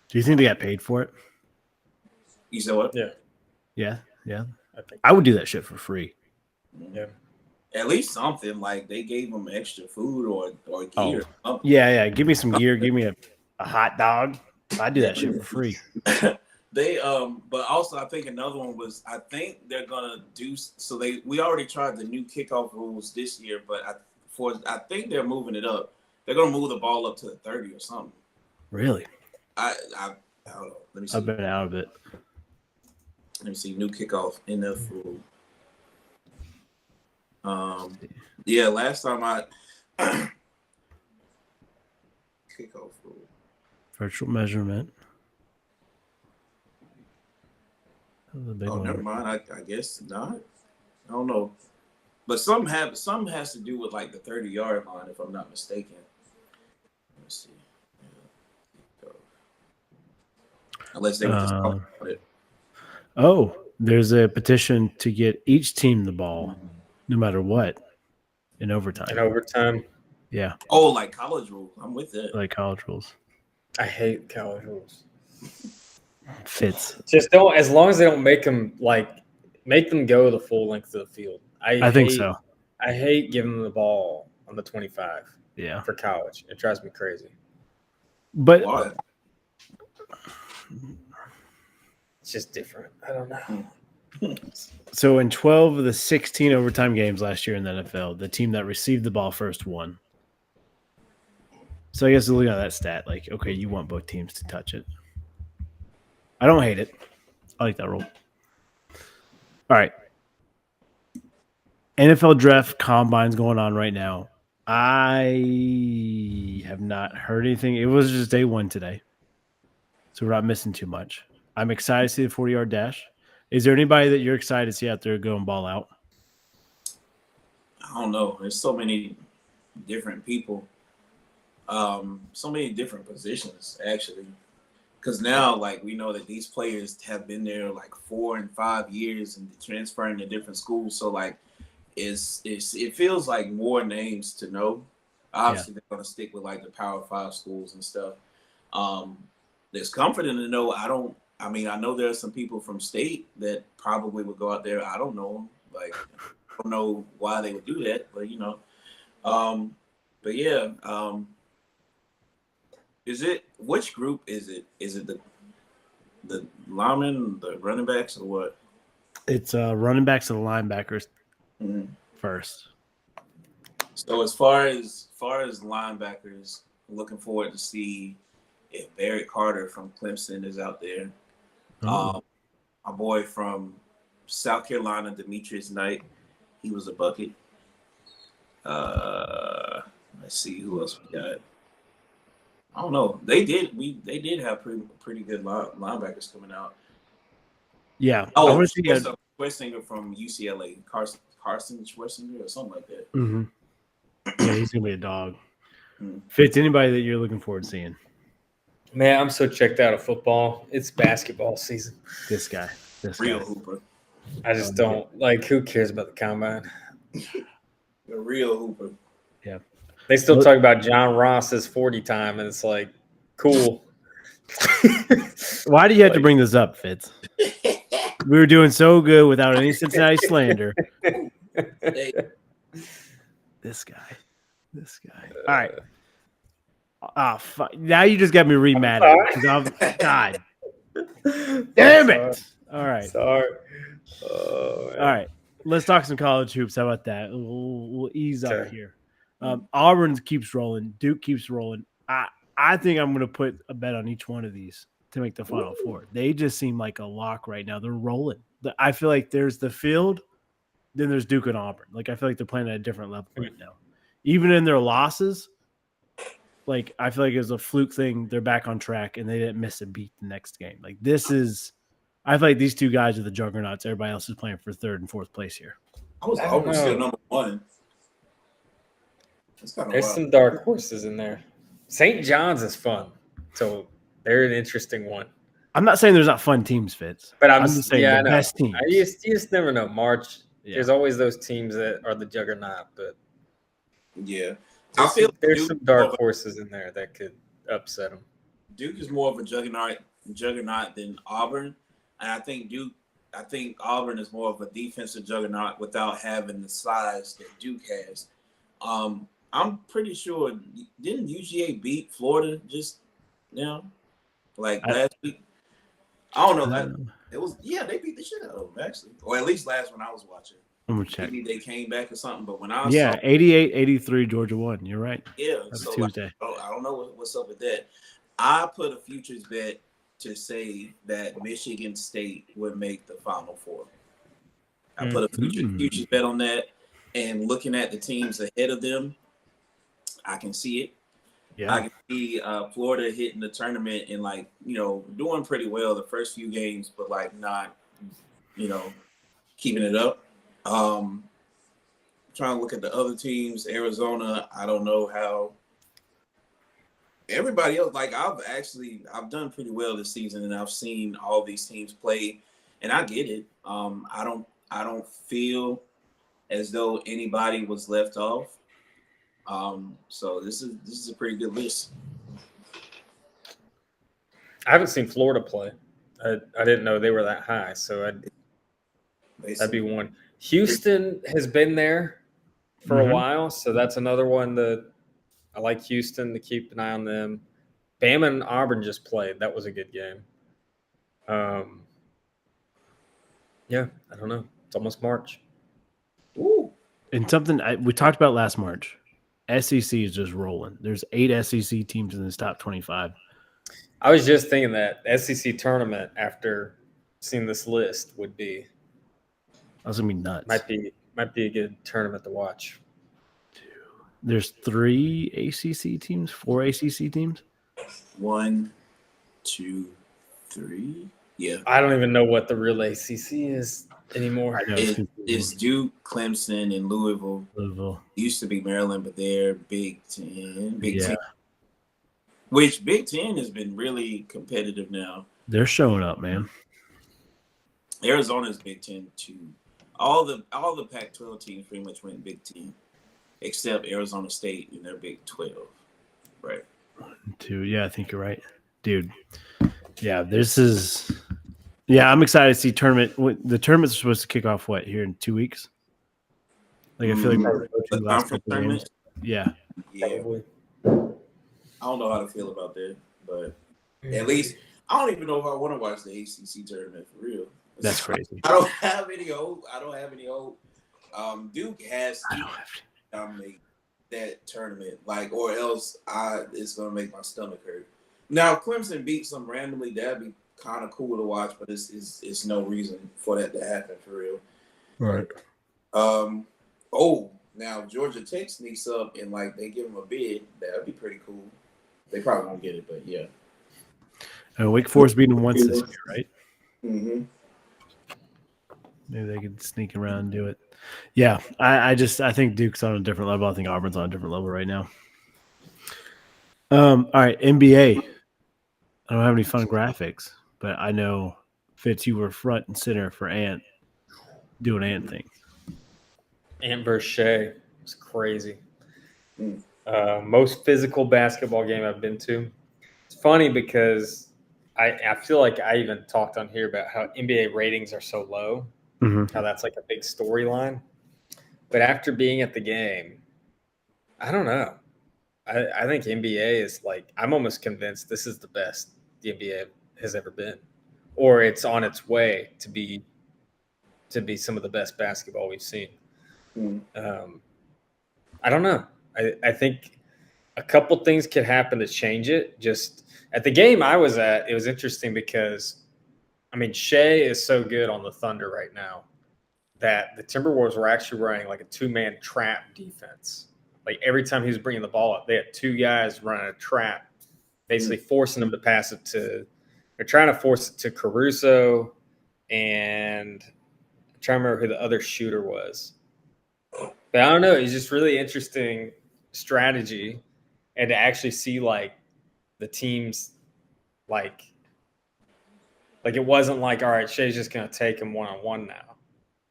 Do you think they got paid for it? You said what? Yeah. Yeah. I think. I would do that shit for free. Yeah. At least something like they gave them extra food or gear. Oh. Yeah. Give me some gear. Give me a hot dog. I'd do that shit for free. They but also I think another one was I think they're gonna do so. We already tried the new kickoff rules this year, but I think they're moving it up. They're gonna move the ball up to the 30 or something. Really? I don't know. Let me see. I've been out of it. Let me see. New kickoff NF rule. Yeah, last time I kickoff rule. Virtual measurement. That was a big one. Never mind. I guess not. I don't know. But some has to do with like the 30-yard line, if I'm not mistaken. Let's see. Yeah. Unless they were just talking about it. Oh, there's a petition to get each team the ball, no matter what, in overtime. In overtime. Yeah. Oh, like college rules. I'm with that. Like college rules. I hate college rules. Fits. Just don't, as long as they don't make them go the full length of the field. I think so. I hate giving them the ball on the 25. Yeah. For college. It drives me crazy. But Why? It's just different. I don't know. so in 12 of the 16 overtime games last year in the NFL, the team that received the ball first won. So I guess looking at that stat, like, okay, you want both teams to touch it. I don't hate it. I like that rule. All right. NFL draft combines going on right now. I have not heard anything. It was just day one today. So we're not missing too much. I'm excited to see the 40-yard dash. Is there anybody that you're excited to see out there go and ball out? I don't know. There's so many different people. So many different positions, actually. Because now, like, we know that these players have been there like 4 and 5 years and transferring to different schools. So, like, it feels like more names to know. Obviously, they're going to stick with, like, the Power 5 schools and stuff. It's comforting to know I know there are some people from state that probably would go out there. I don't know them. Like, I don't know why they would do that, but, you know. But, yeah, which group is it? Is it the linemen, the running backs, or what? It's running backs and linebackers first. So as far as linebackers, I'm looking forward to see if Barrett Carter from Clemson is out there. Oh. My boy from South Carolina, Demetrius Knight, he was a bucket. Let's see who else we got. I don't know. They did have pretty good linebackers coming out. Yeah. Oh, Schwarzenegger from UCLA, Carson Schwarzenegger or something like that. Mm-hmm. Yeah, he's gonna be a dog. Fitz, anybody that you're looking forward to seeing? Man, I'm so checked out of football. It's basketball season. This guy. Real hooper. I just don't who cares about the combine? The real hooper. Yeah. They still talk about John Ross's 40 time, and it's like, cool. Why do you have to bring this up, Fitz? We were doing so good without any Cincinnati slander. This guy. All right. Fuck. Now you just got me mad at it. God. Damn it. All right. Sorry. All right. Let's talk some college hoops. How about that? We'll ease up here. Auburn keeps rolling. Duke keeps rolling. I think I'm going to put a bet on each one of these to make the Final Four. They just seem like a lock right now. They're rolling. I feel like there's the field, then there's Duke and Auburn. Like I feel like they're playing at a different level right now. Even in their losses, like I feel like it was a fluke thing. They're back on track and they didn't miss a beat the next game. Like this is, I feel like these two guys are the juggernauts. Everybody else is playing for third and fourth place here. I was Auburn still number one. There's some dark horses in there. St. John's is fun, so they're an interesting one. I'm not saying there's not fun teams, Fitz. But I'm just saying the best teams. You just never know. March, there's always those teams that are the juggernaut, but yeah, I feel there's some dark horses in there that could upset them. Duke is more of a juggernaut than Auburn, and I think Auburn is more of a defensive juggernaut without having the size that Duke has. I'm pretty sure didn't UGA beat Florida just last week? I don't know. It was they beat the shit out of them actually, or at least last when I was watching. I'm gonna check. Maybe they came back or something, but when I saw 88-83 Georgia won. You're right. Yeah, That's so Tuesday. I don't know what's up with that. I put a futures bet to say that Michigan State would make the Final Four. I put a futures bet on that, and looking at the teams ahead of them, I can see it. Yeah. I can see Florida hitting the tournament and doing pretty well the first few games, but not, keeping it up. Trying to look at the other teams, Arizona. I don't know how. Everybody else, I've done pretty well this season, and I've seen all these teams play, and I get it. I don't feel as though anybody was left off. So this is a pretty good list. I haven't seen Florida play. I didn't know they were that high, so that'd be one. Houston has been there for a while, so that's another one that I like Houston to keep an eye on them. Bama and Auburn just played. That was a good game. I don't know. It's almost March. Ooh. And something we talked about last March. SEC is just rolling. There's 8 SEC teams in this top 25. I was just thinking that SEC tournament after seeing this list would be. That's gonna be nuts. Might be a good tournament to watch. There's 3 ACC teams, 4 ACC teams. 1, 2, 3. Yeah. I don't even know what the real ACC is anymore. It's Duke, Clemson, and Louisville. Used to be Maryland, but they're Big Ten. Big Ten. Which Big Ten has been really competitive now. They're showing up, man. Arizona's Big Ten too. All the Pac-12 teams pretty much went Big Ten, except Arizona State in their Big 12. Right. 1, 2. Yeah, I think you're right, dude. Yeah, this is. Yeah, I'm excited to see tournament. The tournament's supposed to kick off here in 2 weeks. I feel like the conference tournament. Yeah. Probably. I don't know how to feel about that, but at least I don't even know if I want to watch the ACC tournament for real. That's crazy. I don't have any hope. Duke has to dominate that tournament, or else it's gonna make my stomach hurt. Now, if Clemson beats them randomly, that'd be kind of cool to watch, but it's no reason for that to happen for real. Right. Now Georgia Tech sneaks up and they give them a bid. That'd be pretty cool. They probably won't get it, but yeah. Wake Forest beat them once this year, right? Mm-hmm. Maybe they could sneak around and do it. Yeah, I think Duke's on a different level. I think Auburn's on a different level right now. All right, NBA. I don't have any fun graphics, but I know, Fitz, you were front and center for Ant doing Ant things. Ant versus Shea was crazy. Most physical basketball game I've been to. It's funny because I feel like I even talked on here about how NBA ratings are so low, how that's a big storyline. But after being at the game, I don't know. I think NBA is I'm almost convinced this is the best the NBA has ever been, or it's on its way to be some of the best basketball we've seen. I don't know. I think a couple things could happen to change it. Just at the game I was at, it was interesting because, I mean, Shea is so good on the Thunder right now that the Timberwolves were actually running like a 2-man trap defense. Like every time he was bringing the ball up, they had 2 guys running a trap, basically forcing them to pass it to – they're trying to force it to Caruso, and I'm trying to remember who the other shooter was. But I don't know. It's just really interesting strategy, and to actually see like the teams like it wasn't like, all right, Shea's just going to take him one-on-one now.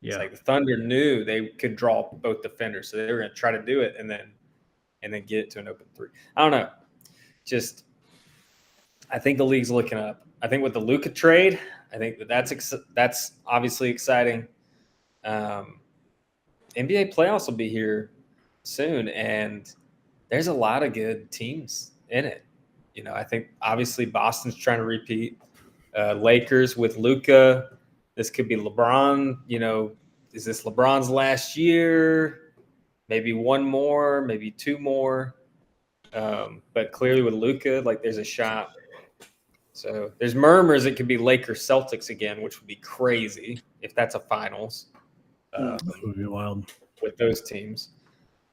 Yeah. It's like the Thunder knew they could draw both defenders, so they were going to try to do it and then get it to an open 3. I don't know. Just I think the league's looking up. I think with the Luka trade, I think that's obviously exciting. NBA playoffs will be here soon, and there's a lot of good teams in it. You know, I think obviously Boston's trying to repeat. Lakers with Luka. This could be LeBron. You know, is this LeBron's last year? Maybe one more, maybe 2 more. But clearly with Luka, like there's a shot. So there's murmurs it could be Lakers Celtics again, which would be crazy if that's a finals. That would be wild with those teams.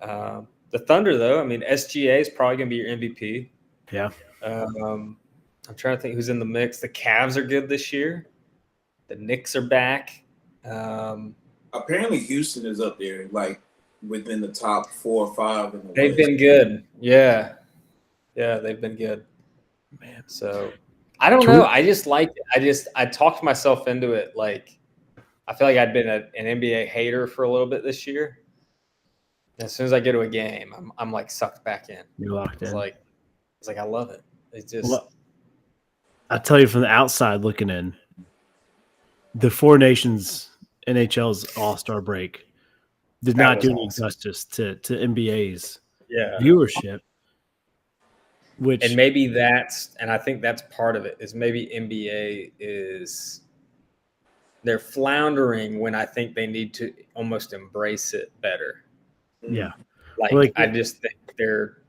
The Thunder, though, I mean, SGA is probably going to be your MVP. Yeah. I'm trying to think who's in the mix. The Cavs are good this year. The Knicks are back. Apparently, Houston is up there, like within the top 4 or 5. In the They've West. been good. Yeah, they've been good. Man. So I don't know. I just like it. I talked myself into it. Like I feel like I'd been an NBA hater for a little bit this year. And as soon as I get to a game, I'm like sucked back in. You're locked in. It's like I love it. It's just. Well, I'll tell you from the outside looking in, the 4 Nations NHL's All-Star break did not do any justice to NBA's viewership. And maybe I think that's part of it, is maybe NBA is they're floundering when I think they need to almost embrace it better. Yeah. I just think they're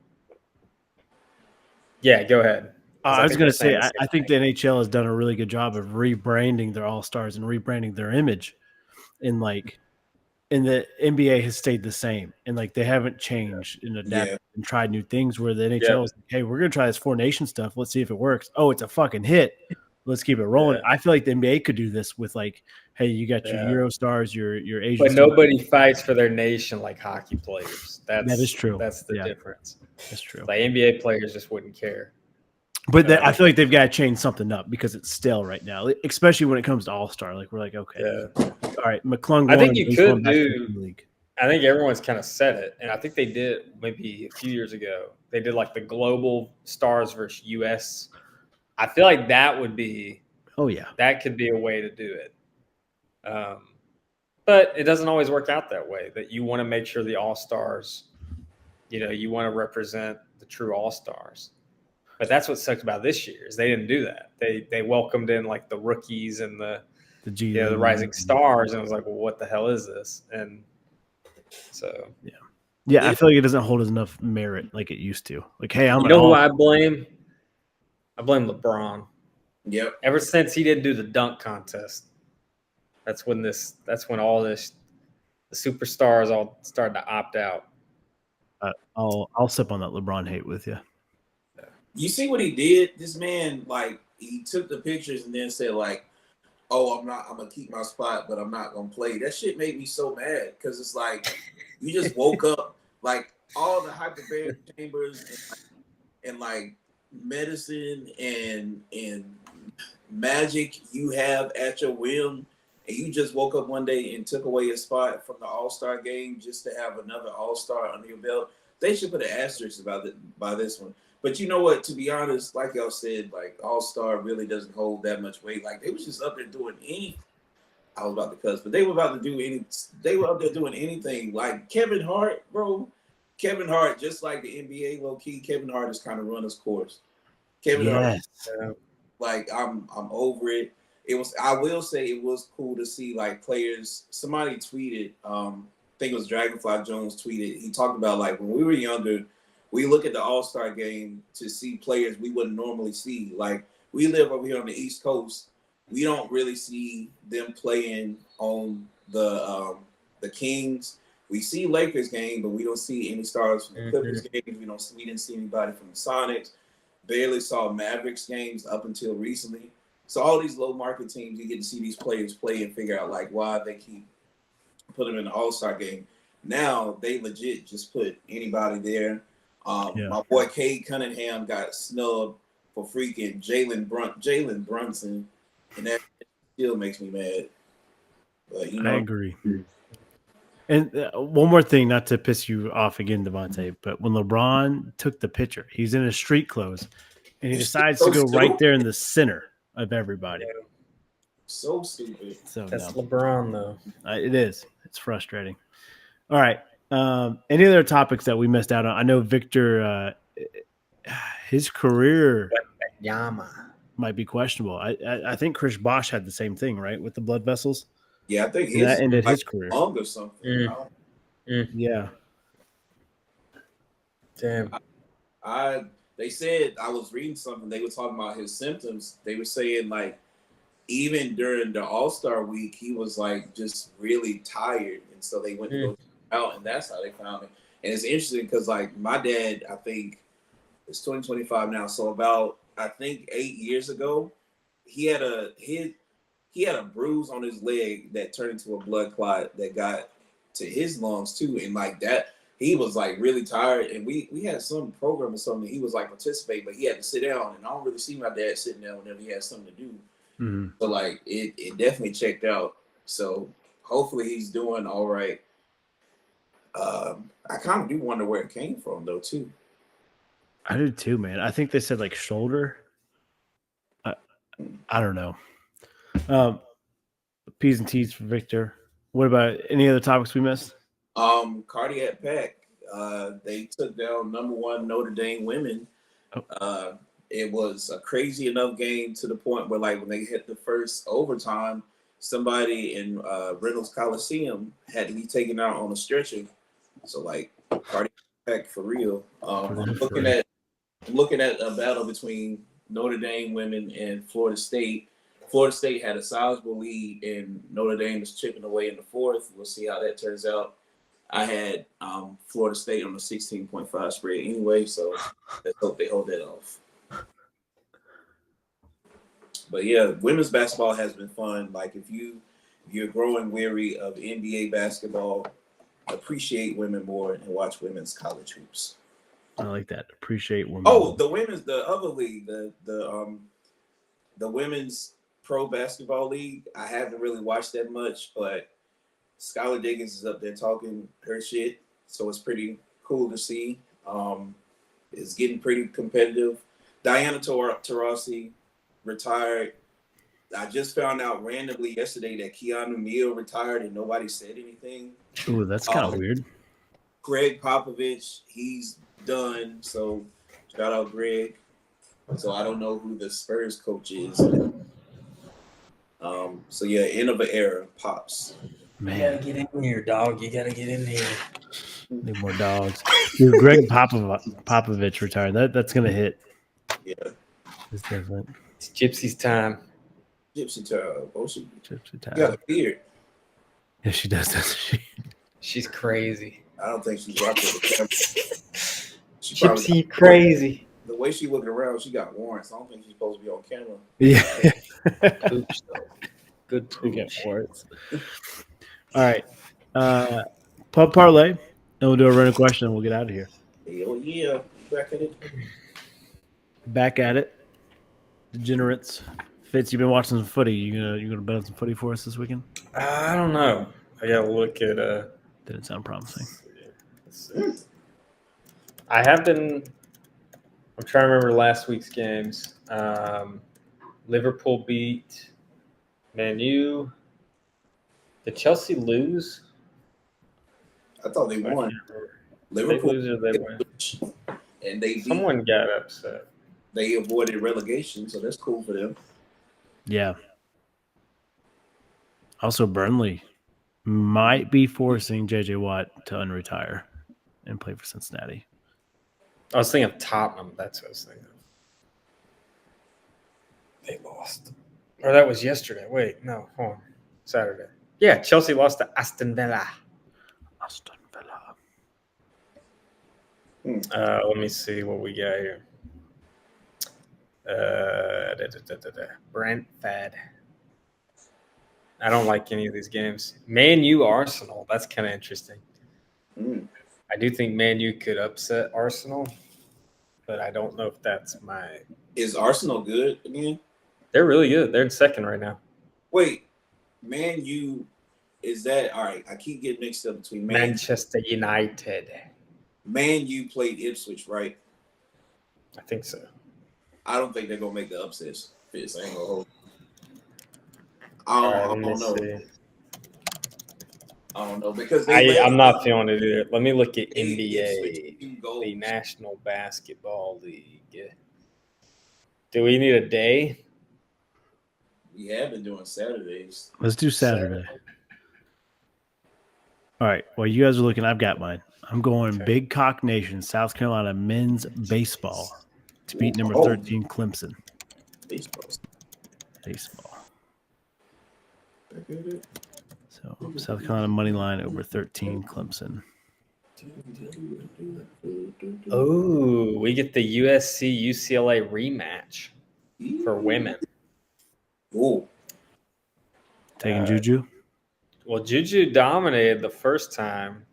– yeah, go ahead. I was going to say, I think the NHL has done a really good job of rebranding their All-Stars and rebranding their image. And the NBA has stayed the same. And they haven't changed and adapted and tried new things, where the NHL is like, hey, we're going to try this 4 Nation stuff. Let's see if it works. Oh, it's a fucking hit. Let's keep it rolling. I feel like the NBA could do this with hey, you got your Euro stars, your Asian But stars. nobody fights for their nation like hockey players. That is true. That's the difference. That's true. Like NBA players just wouldn't care. But I feel like they've got to change something up because it's stale right now, especially when it comes to All-Star. We're like, okay, all right, McClung. I think you could do. I think everyone's kind of said it, and I think they did maybe a few years ago. They did the global stars versus US. I feel like that would be. Oh yeah, that could be a way to do it. But it doesn't always work out that way. That you want to make sure the All-Stars, you want to represent the true All-Stars. But that's what sucked about this year is they didn't do that. They welcomed in the rookies and the rising stars, and I was like, well, what the hell is this? And so yeah, I feel like it doesn't hold enough merit like it used to. Hey, who I blame? I blame LeBron. Yep. Ever since he didn't do the dunk contest, that's when all the superstars all started to opt out. I'll sip on that LeBron hate with you. You see what he did? This man, he took the pictures and then said, oh, I'm gonna keep my spot, but I'm not gonna play. That shit made me so mad because it's you just woke up, all the hyperbaric chambers and medicine and magic you have at your whim, and you just woke up one day and took away a spot from the All-Star game just to have another All-Star under your belt. They should put an asterisk by this one. But you know what? To be honest, like y'all said, All-Star really doesn't hold that much weight. They was just up there doing anything. I was about to cuss, but they were about to do any. They were up there doing anything. Kevin Hart, bro. Kevin Hart, just like the NBA, low key. Kevin Hart has kind of run his course. Kevin Hart, I'm over it. It was. I will say it was cool to see players. Somebody tweeted think it was Dragonfly Jones tweeted. He talked about like when we were younger, we look at the All-Star game to see players we wouldn't normally see. Like we live over here on the East Coast, we don't really see them playing on the Kings. We see Lakers game, but we don't see any stars from the Clippers games. We didn't see anybody from the Sonics. Barely saw Mavericks games up until recently. So all these low market teams, you get to see these players play and figure out like why they keep put them in the All-Star game. Now they legit just put anybody there. My boy Cade Cunningham got snubbed for freaking Jalen Brunson, and that still makes me mad. But I agree. And one more thing, not to piss you off again, Devontae, but when LeBron took the picture, he's in his street clothes, and he decides to go right there in the center of everybody. So stupid. So that's LeBron, though. It is. It's frustrating. All right. Any other topics that we missed out on? I know Victor, his career might be questionable. I think Chris Bosh had the same thing, right, with the blood vessels. Yeah, I think that ended his career. Lung or something. Yeah. Damn. They said I was reading something. They were talking about his symptoms. They were saying like even during the All-Star week, he was like just really tired, and so they went to go out, and that's how they found him. And it's interesting because like my dad, I think it's 2025 now, so about I think 8 years ago, he had a bruise on his leg that turned into a blood clot that got to his lungs too, and like that. He was like really tired, and we had some program or something. He was like participating, but he had to sit down, and I don't really see my dad sitting down whenever he has something to do. So like it definitely checked out. So hopefully he's doing all right. I kind of do wonder where it came from though too. I do too, man. I think they said like shoulder. I don't know. P's and T's for Victor. What about any other topics we missed? Cardiac Pack. They took down #1 Notre Dame women. It was a crazy enough game to the point where, like, when they hit the first overtime, somebody in Reynolds Coliseum had to be taken out on a stretcher. So, like, Cardiac Pack for real. I'm looking at a battle between Notre Dame women and Florida State. Florida State had a sizable lead, and Notre Dame is chipping away in the fourth. We'll see how that turns out. I had Florida State on a 16.5 spread anyway, so let's hope they hold that off. But yeah, women's basketball has been fun. Like if you're growing weary of NBA basketball, appreciate women more and watch women's college hoops. I like that. Appreciate women. Oh, the other league, the women's pro basketball league. I haven't really watched that much, but Skylar Diggins is up there talking her shit, so it's pretty cool to see. It's getting pretty competitive. Diana Taurasi retired. I just found out randomly yesterday that Keanu Neal retired and nobody said anything. Ooh, that's kind of weird. Greg Popovich, he's done. So shout out Greg. So I don't know who the Spurs coach is. So yeah, end of an era, Pops. Man, you gotta get in here, dog. You gotta get in here. Need more dogs. Dude, Greg Popovich retired. That's gonna hit. Yeah, it's different. It's Gypsy's time. Gypsy time. Oh, Gypsy time. You got a beard. Yeah, she does, doesn't she? She's crazy. I don't think she's rocking the camera. Gypsy crazy. The way she looking around, she got warrants. I don't think she's supposed to be on camera. Yeah. Pooch, good pooch. Warrants. All right. Pub parlay, and we'll do a random question, and we'll get out of here. Hell yeah. Back at it. Back at it. Degenerates. Fitz, you've been watching some footy. You gonna bet on some footy for us this weekend? I don't know. I gotta look at. Didn't sound promising. I have been. I'm trying to remember last week's games. Liverpool beat Man U. Did Chelsea lose? I thought they won. Liverpool They lose or they win? And they beat, Someone got upset. They avoided relegation, so that's cool for them. Yeah. Also, Burnley might be forcing J.J. Watt to unretire and play for Cincinnati. I was thinking of Tottenham. That's what I was thinking of. They lost. Or that was yesterday. Wait, no, hold on. Saturday. Yeah, Chelsea lost to Aston Villa. Aston Villa. Let me see what we got here. Brentford. I don't like any of these games. Man U Arsenal. That's kind of interesting. I do think Man U could upset Arsenal, but I don't know if that's my. Is Arsenal good again? They're really good. They're in second right now. Wait, Man U, is that all right? I keep getting mixed up between Manchester United. Man U played Ipswich, right? I think so. I don't think they're gonna make the upsets. Fitz, I ain't gonna hold. All right, I let me don't know. see. I don't know because I'm not feeling it either. Let me look at NBA, Ipswich the National Basketball League. Do we need a day? We have been doing Saturdays. Let's do Saturday. All right. Well, you guys are looking. I've got mine. I'm going Big Cock Nation, South Carolina men's baseball to beat number 13 Clemson. Baseball. So South Carolina money line over 13 Clemson. Oh, we get the USC UCLA rematch for women. Ooh. Taking Juju. Well, Juju dominated the first time.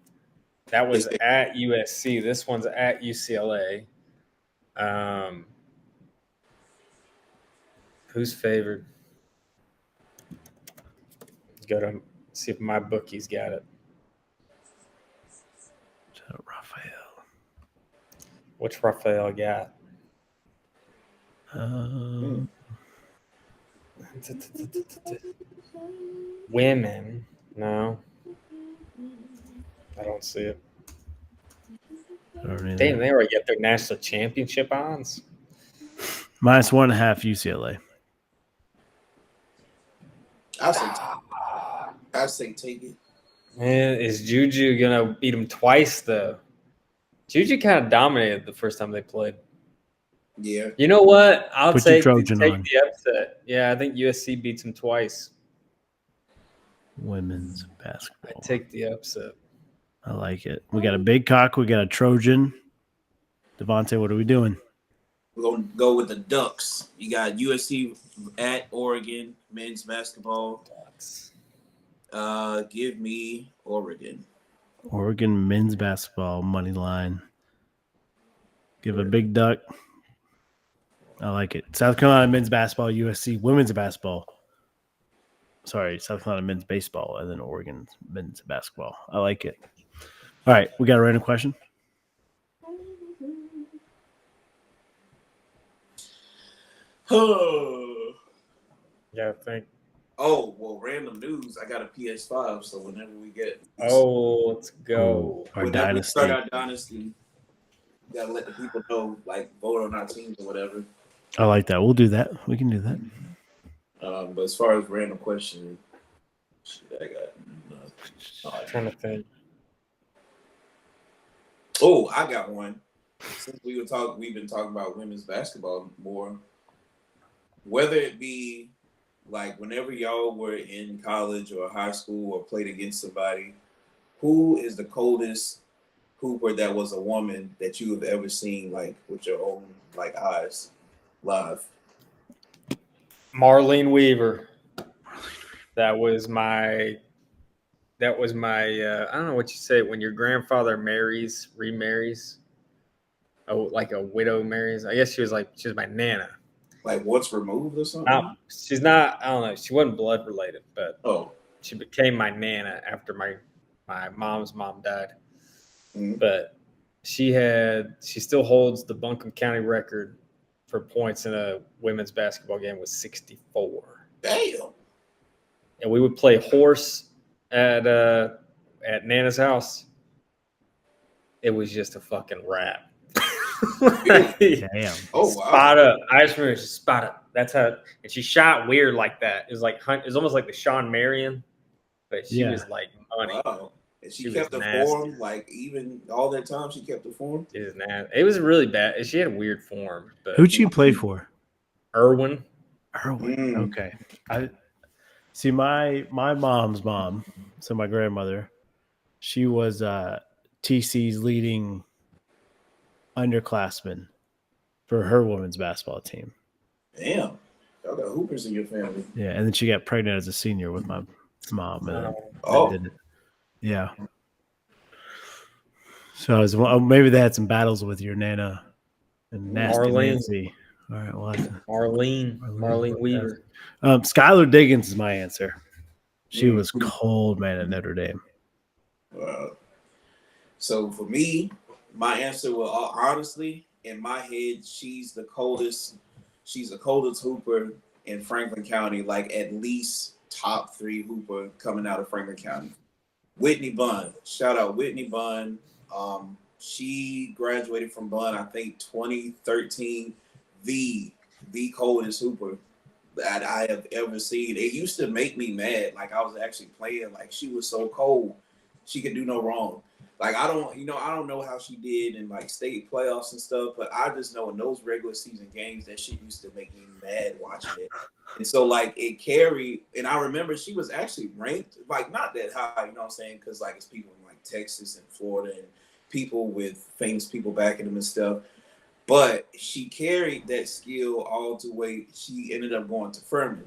That was at USC. This one's at UCLA. Who's favored? Go to see if my bookie's got it. Raphael. What's Raphael got? Women. No. I don't see it. Damn, they already get their national championship odds. -1.5 UCLA. I say take it. Man, is Juju gonna beat him twice though? Juju kind of dominated the first time they played. Yeah. You know what? I'll Put your take Trojan the on. upset. Yeah, I think USC beats him twice. Women's basketball. I take the upset. I like it. We got a Big Cock. We got a Trojan. Devontae, what are we doing? We're gonna go with the Ducks. You got USC at Oregon men's basketball. Give me Oregon. Oregon men's basketball money line. Give a big duck. I like it. South Carolina men's basketball, USC women's basketball. Sorry, South Carolina men's baseball, and then Oregon men's basketball. I like it. All right, we got a random question. Yeah, I think. Oh, well, random news. I got a PS5, so whenever we get Let's go. Our whenever we dynasty. start our dynasty, you gotta let the people know, like, vote on our teams or whatever. I like that. We'll do that. We can do that. But as far as random question, I got I'm trying to think. Oh, I got one. Since we've been talking about women's basketball more. Whether it be like whenever y'all were in college or high school or played against somebody, who is the coldest hooper that was a woman that you have ever seen, like with your own like eyes, live? Marlene Weaver. That was my I don't know what you say when your grandfather remarries. Oh, like a widow marries. I guess she was my nana. Like once removed or something? She's not, I don't know. She wasn't blood related, but she became my nana after my mom's mom died. Mm-hmm. But she still holds the Buncombe County record for points in a women's basketball game with 64. Damn. And we would play horse at Nana's house. It was just a fucking wrap. Damn. Oh, wow. Spot up. I just remember just spot up. That's how, and she shot weird like that. It was almost like the Sean Marion, but she was like funny. Wow. And she She kept was the nasty. form, like even all that time she kept the form. It was nasty. It was really bad. She had a weird form, but Who'd she play for? Irwin. Irwin. Mm. Okay. I see my mom's mom, so my grandmother, she was TC's leading underclassman for her women's basketball team. Damn. Y'all got hoopers in your family. Yeah, and then she got pregnant as a senior with my mom. And Oh. did it. Yeah. So I was, well, maybe they had some battles with your Nana and Nasty Marlene. Nancy. All right, well, Marlene Weaver. Skylar Diggins is my answer. She Mm. was cold, man, at Notre Dame. So for me, my answer will honestly, in my head, she's the coldest. She's the coldest hooper in Franklin County, like at least top 3 hooper coming out of Franklin County. Whitney Bunn. Shout out Whitney Bunn. She graduated from Bunn, I think 2013. The coldest hooper that I have ever seen. It used to make me mad. Like I was actually playing, like she was so cold, she could do no wrong. Like I don't know how she did in like state playoffs and stuff, but I just know in those regular season games that shit used to make me mad watching it. And so like it carried, and I remember she was actually ranked like not that high, you know what I'm saying? Because like it's people in like Texas and Florida and people with famous people backing them and stuff. But she carried that skill all the way. She ended up going to Furman.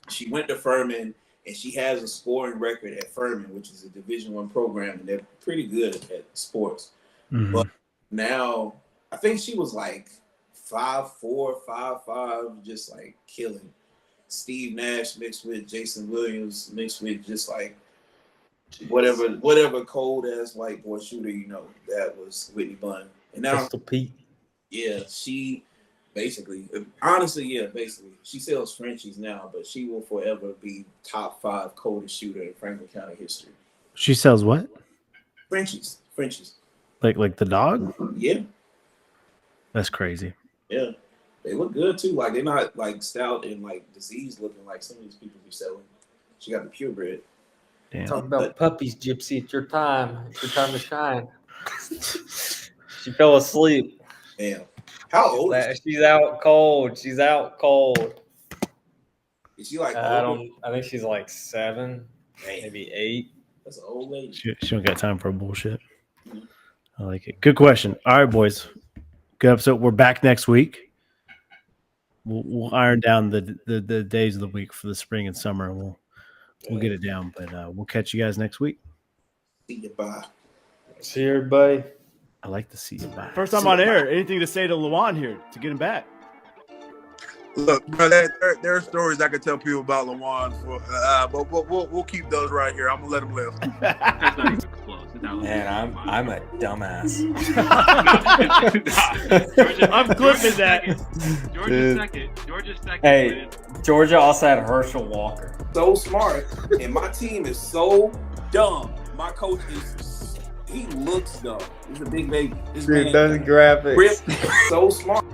She went to Furman, and she has a scoring record at Furman, which is a Division I program, and they're pretty good at sports. Mhm. But now, I think she was like 5'4", 5'5", just like killing. Steve Nash mixed with Jason Williams mixed with just like whatever cold ass white boy shooter that was Whitney Bunn. And now, Pistol Pete. yeah, she basically, she sells Frenchies now, but she will forever be top 5 coldest shooter in Franklin County history. She sells what? Frenchies. Like the dog? Yeah, That's crazy. yeah. They look good too. Like they're not like stout and like diseased looking like some of these people be selling. She got the purebred. Damn. Talk about puppies, Gypsy. It's your time. It's your time to shine. She fell asleep. Damn. How old is She's out cold. She's out cold. she? Is she like I older? think she's like 7, maybe 8. That's an old lady. She don't got time for bullshit. I like it. Good question. All right, boys. Good episode. We're back next week. We'll iron down the days of the week for the spring and summer, and we'll get it down. But we'll catch you guys next week. See you. Bye. See you, everybody. I like to see you back. First time on air. Anything to say to Lawan here to get him back? Look, bro, there are stories I could tell people about Lawan, but we'll keep those right here. I'm gonna let them live. That's not even close. It's not Man, I'm a dumbass. I'm clipping that. Georgia's second. Hey, Georgia also had Herschel Walker. So smart, and my team is so dumb. My coach he looks dumb. He's a big baby. This man graphics. so smart.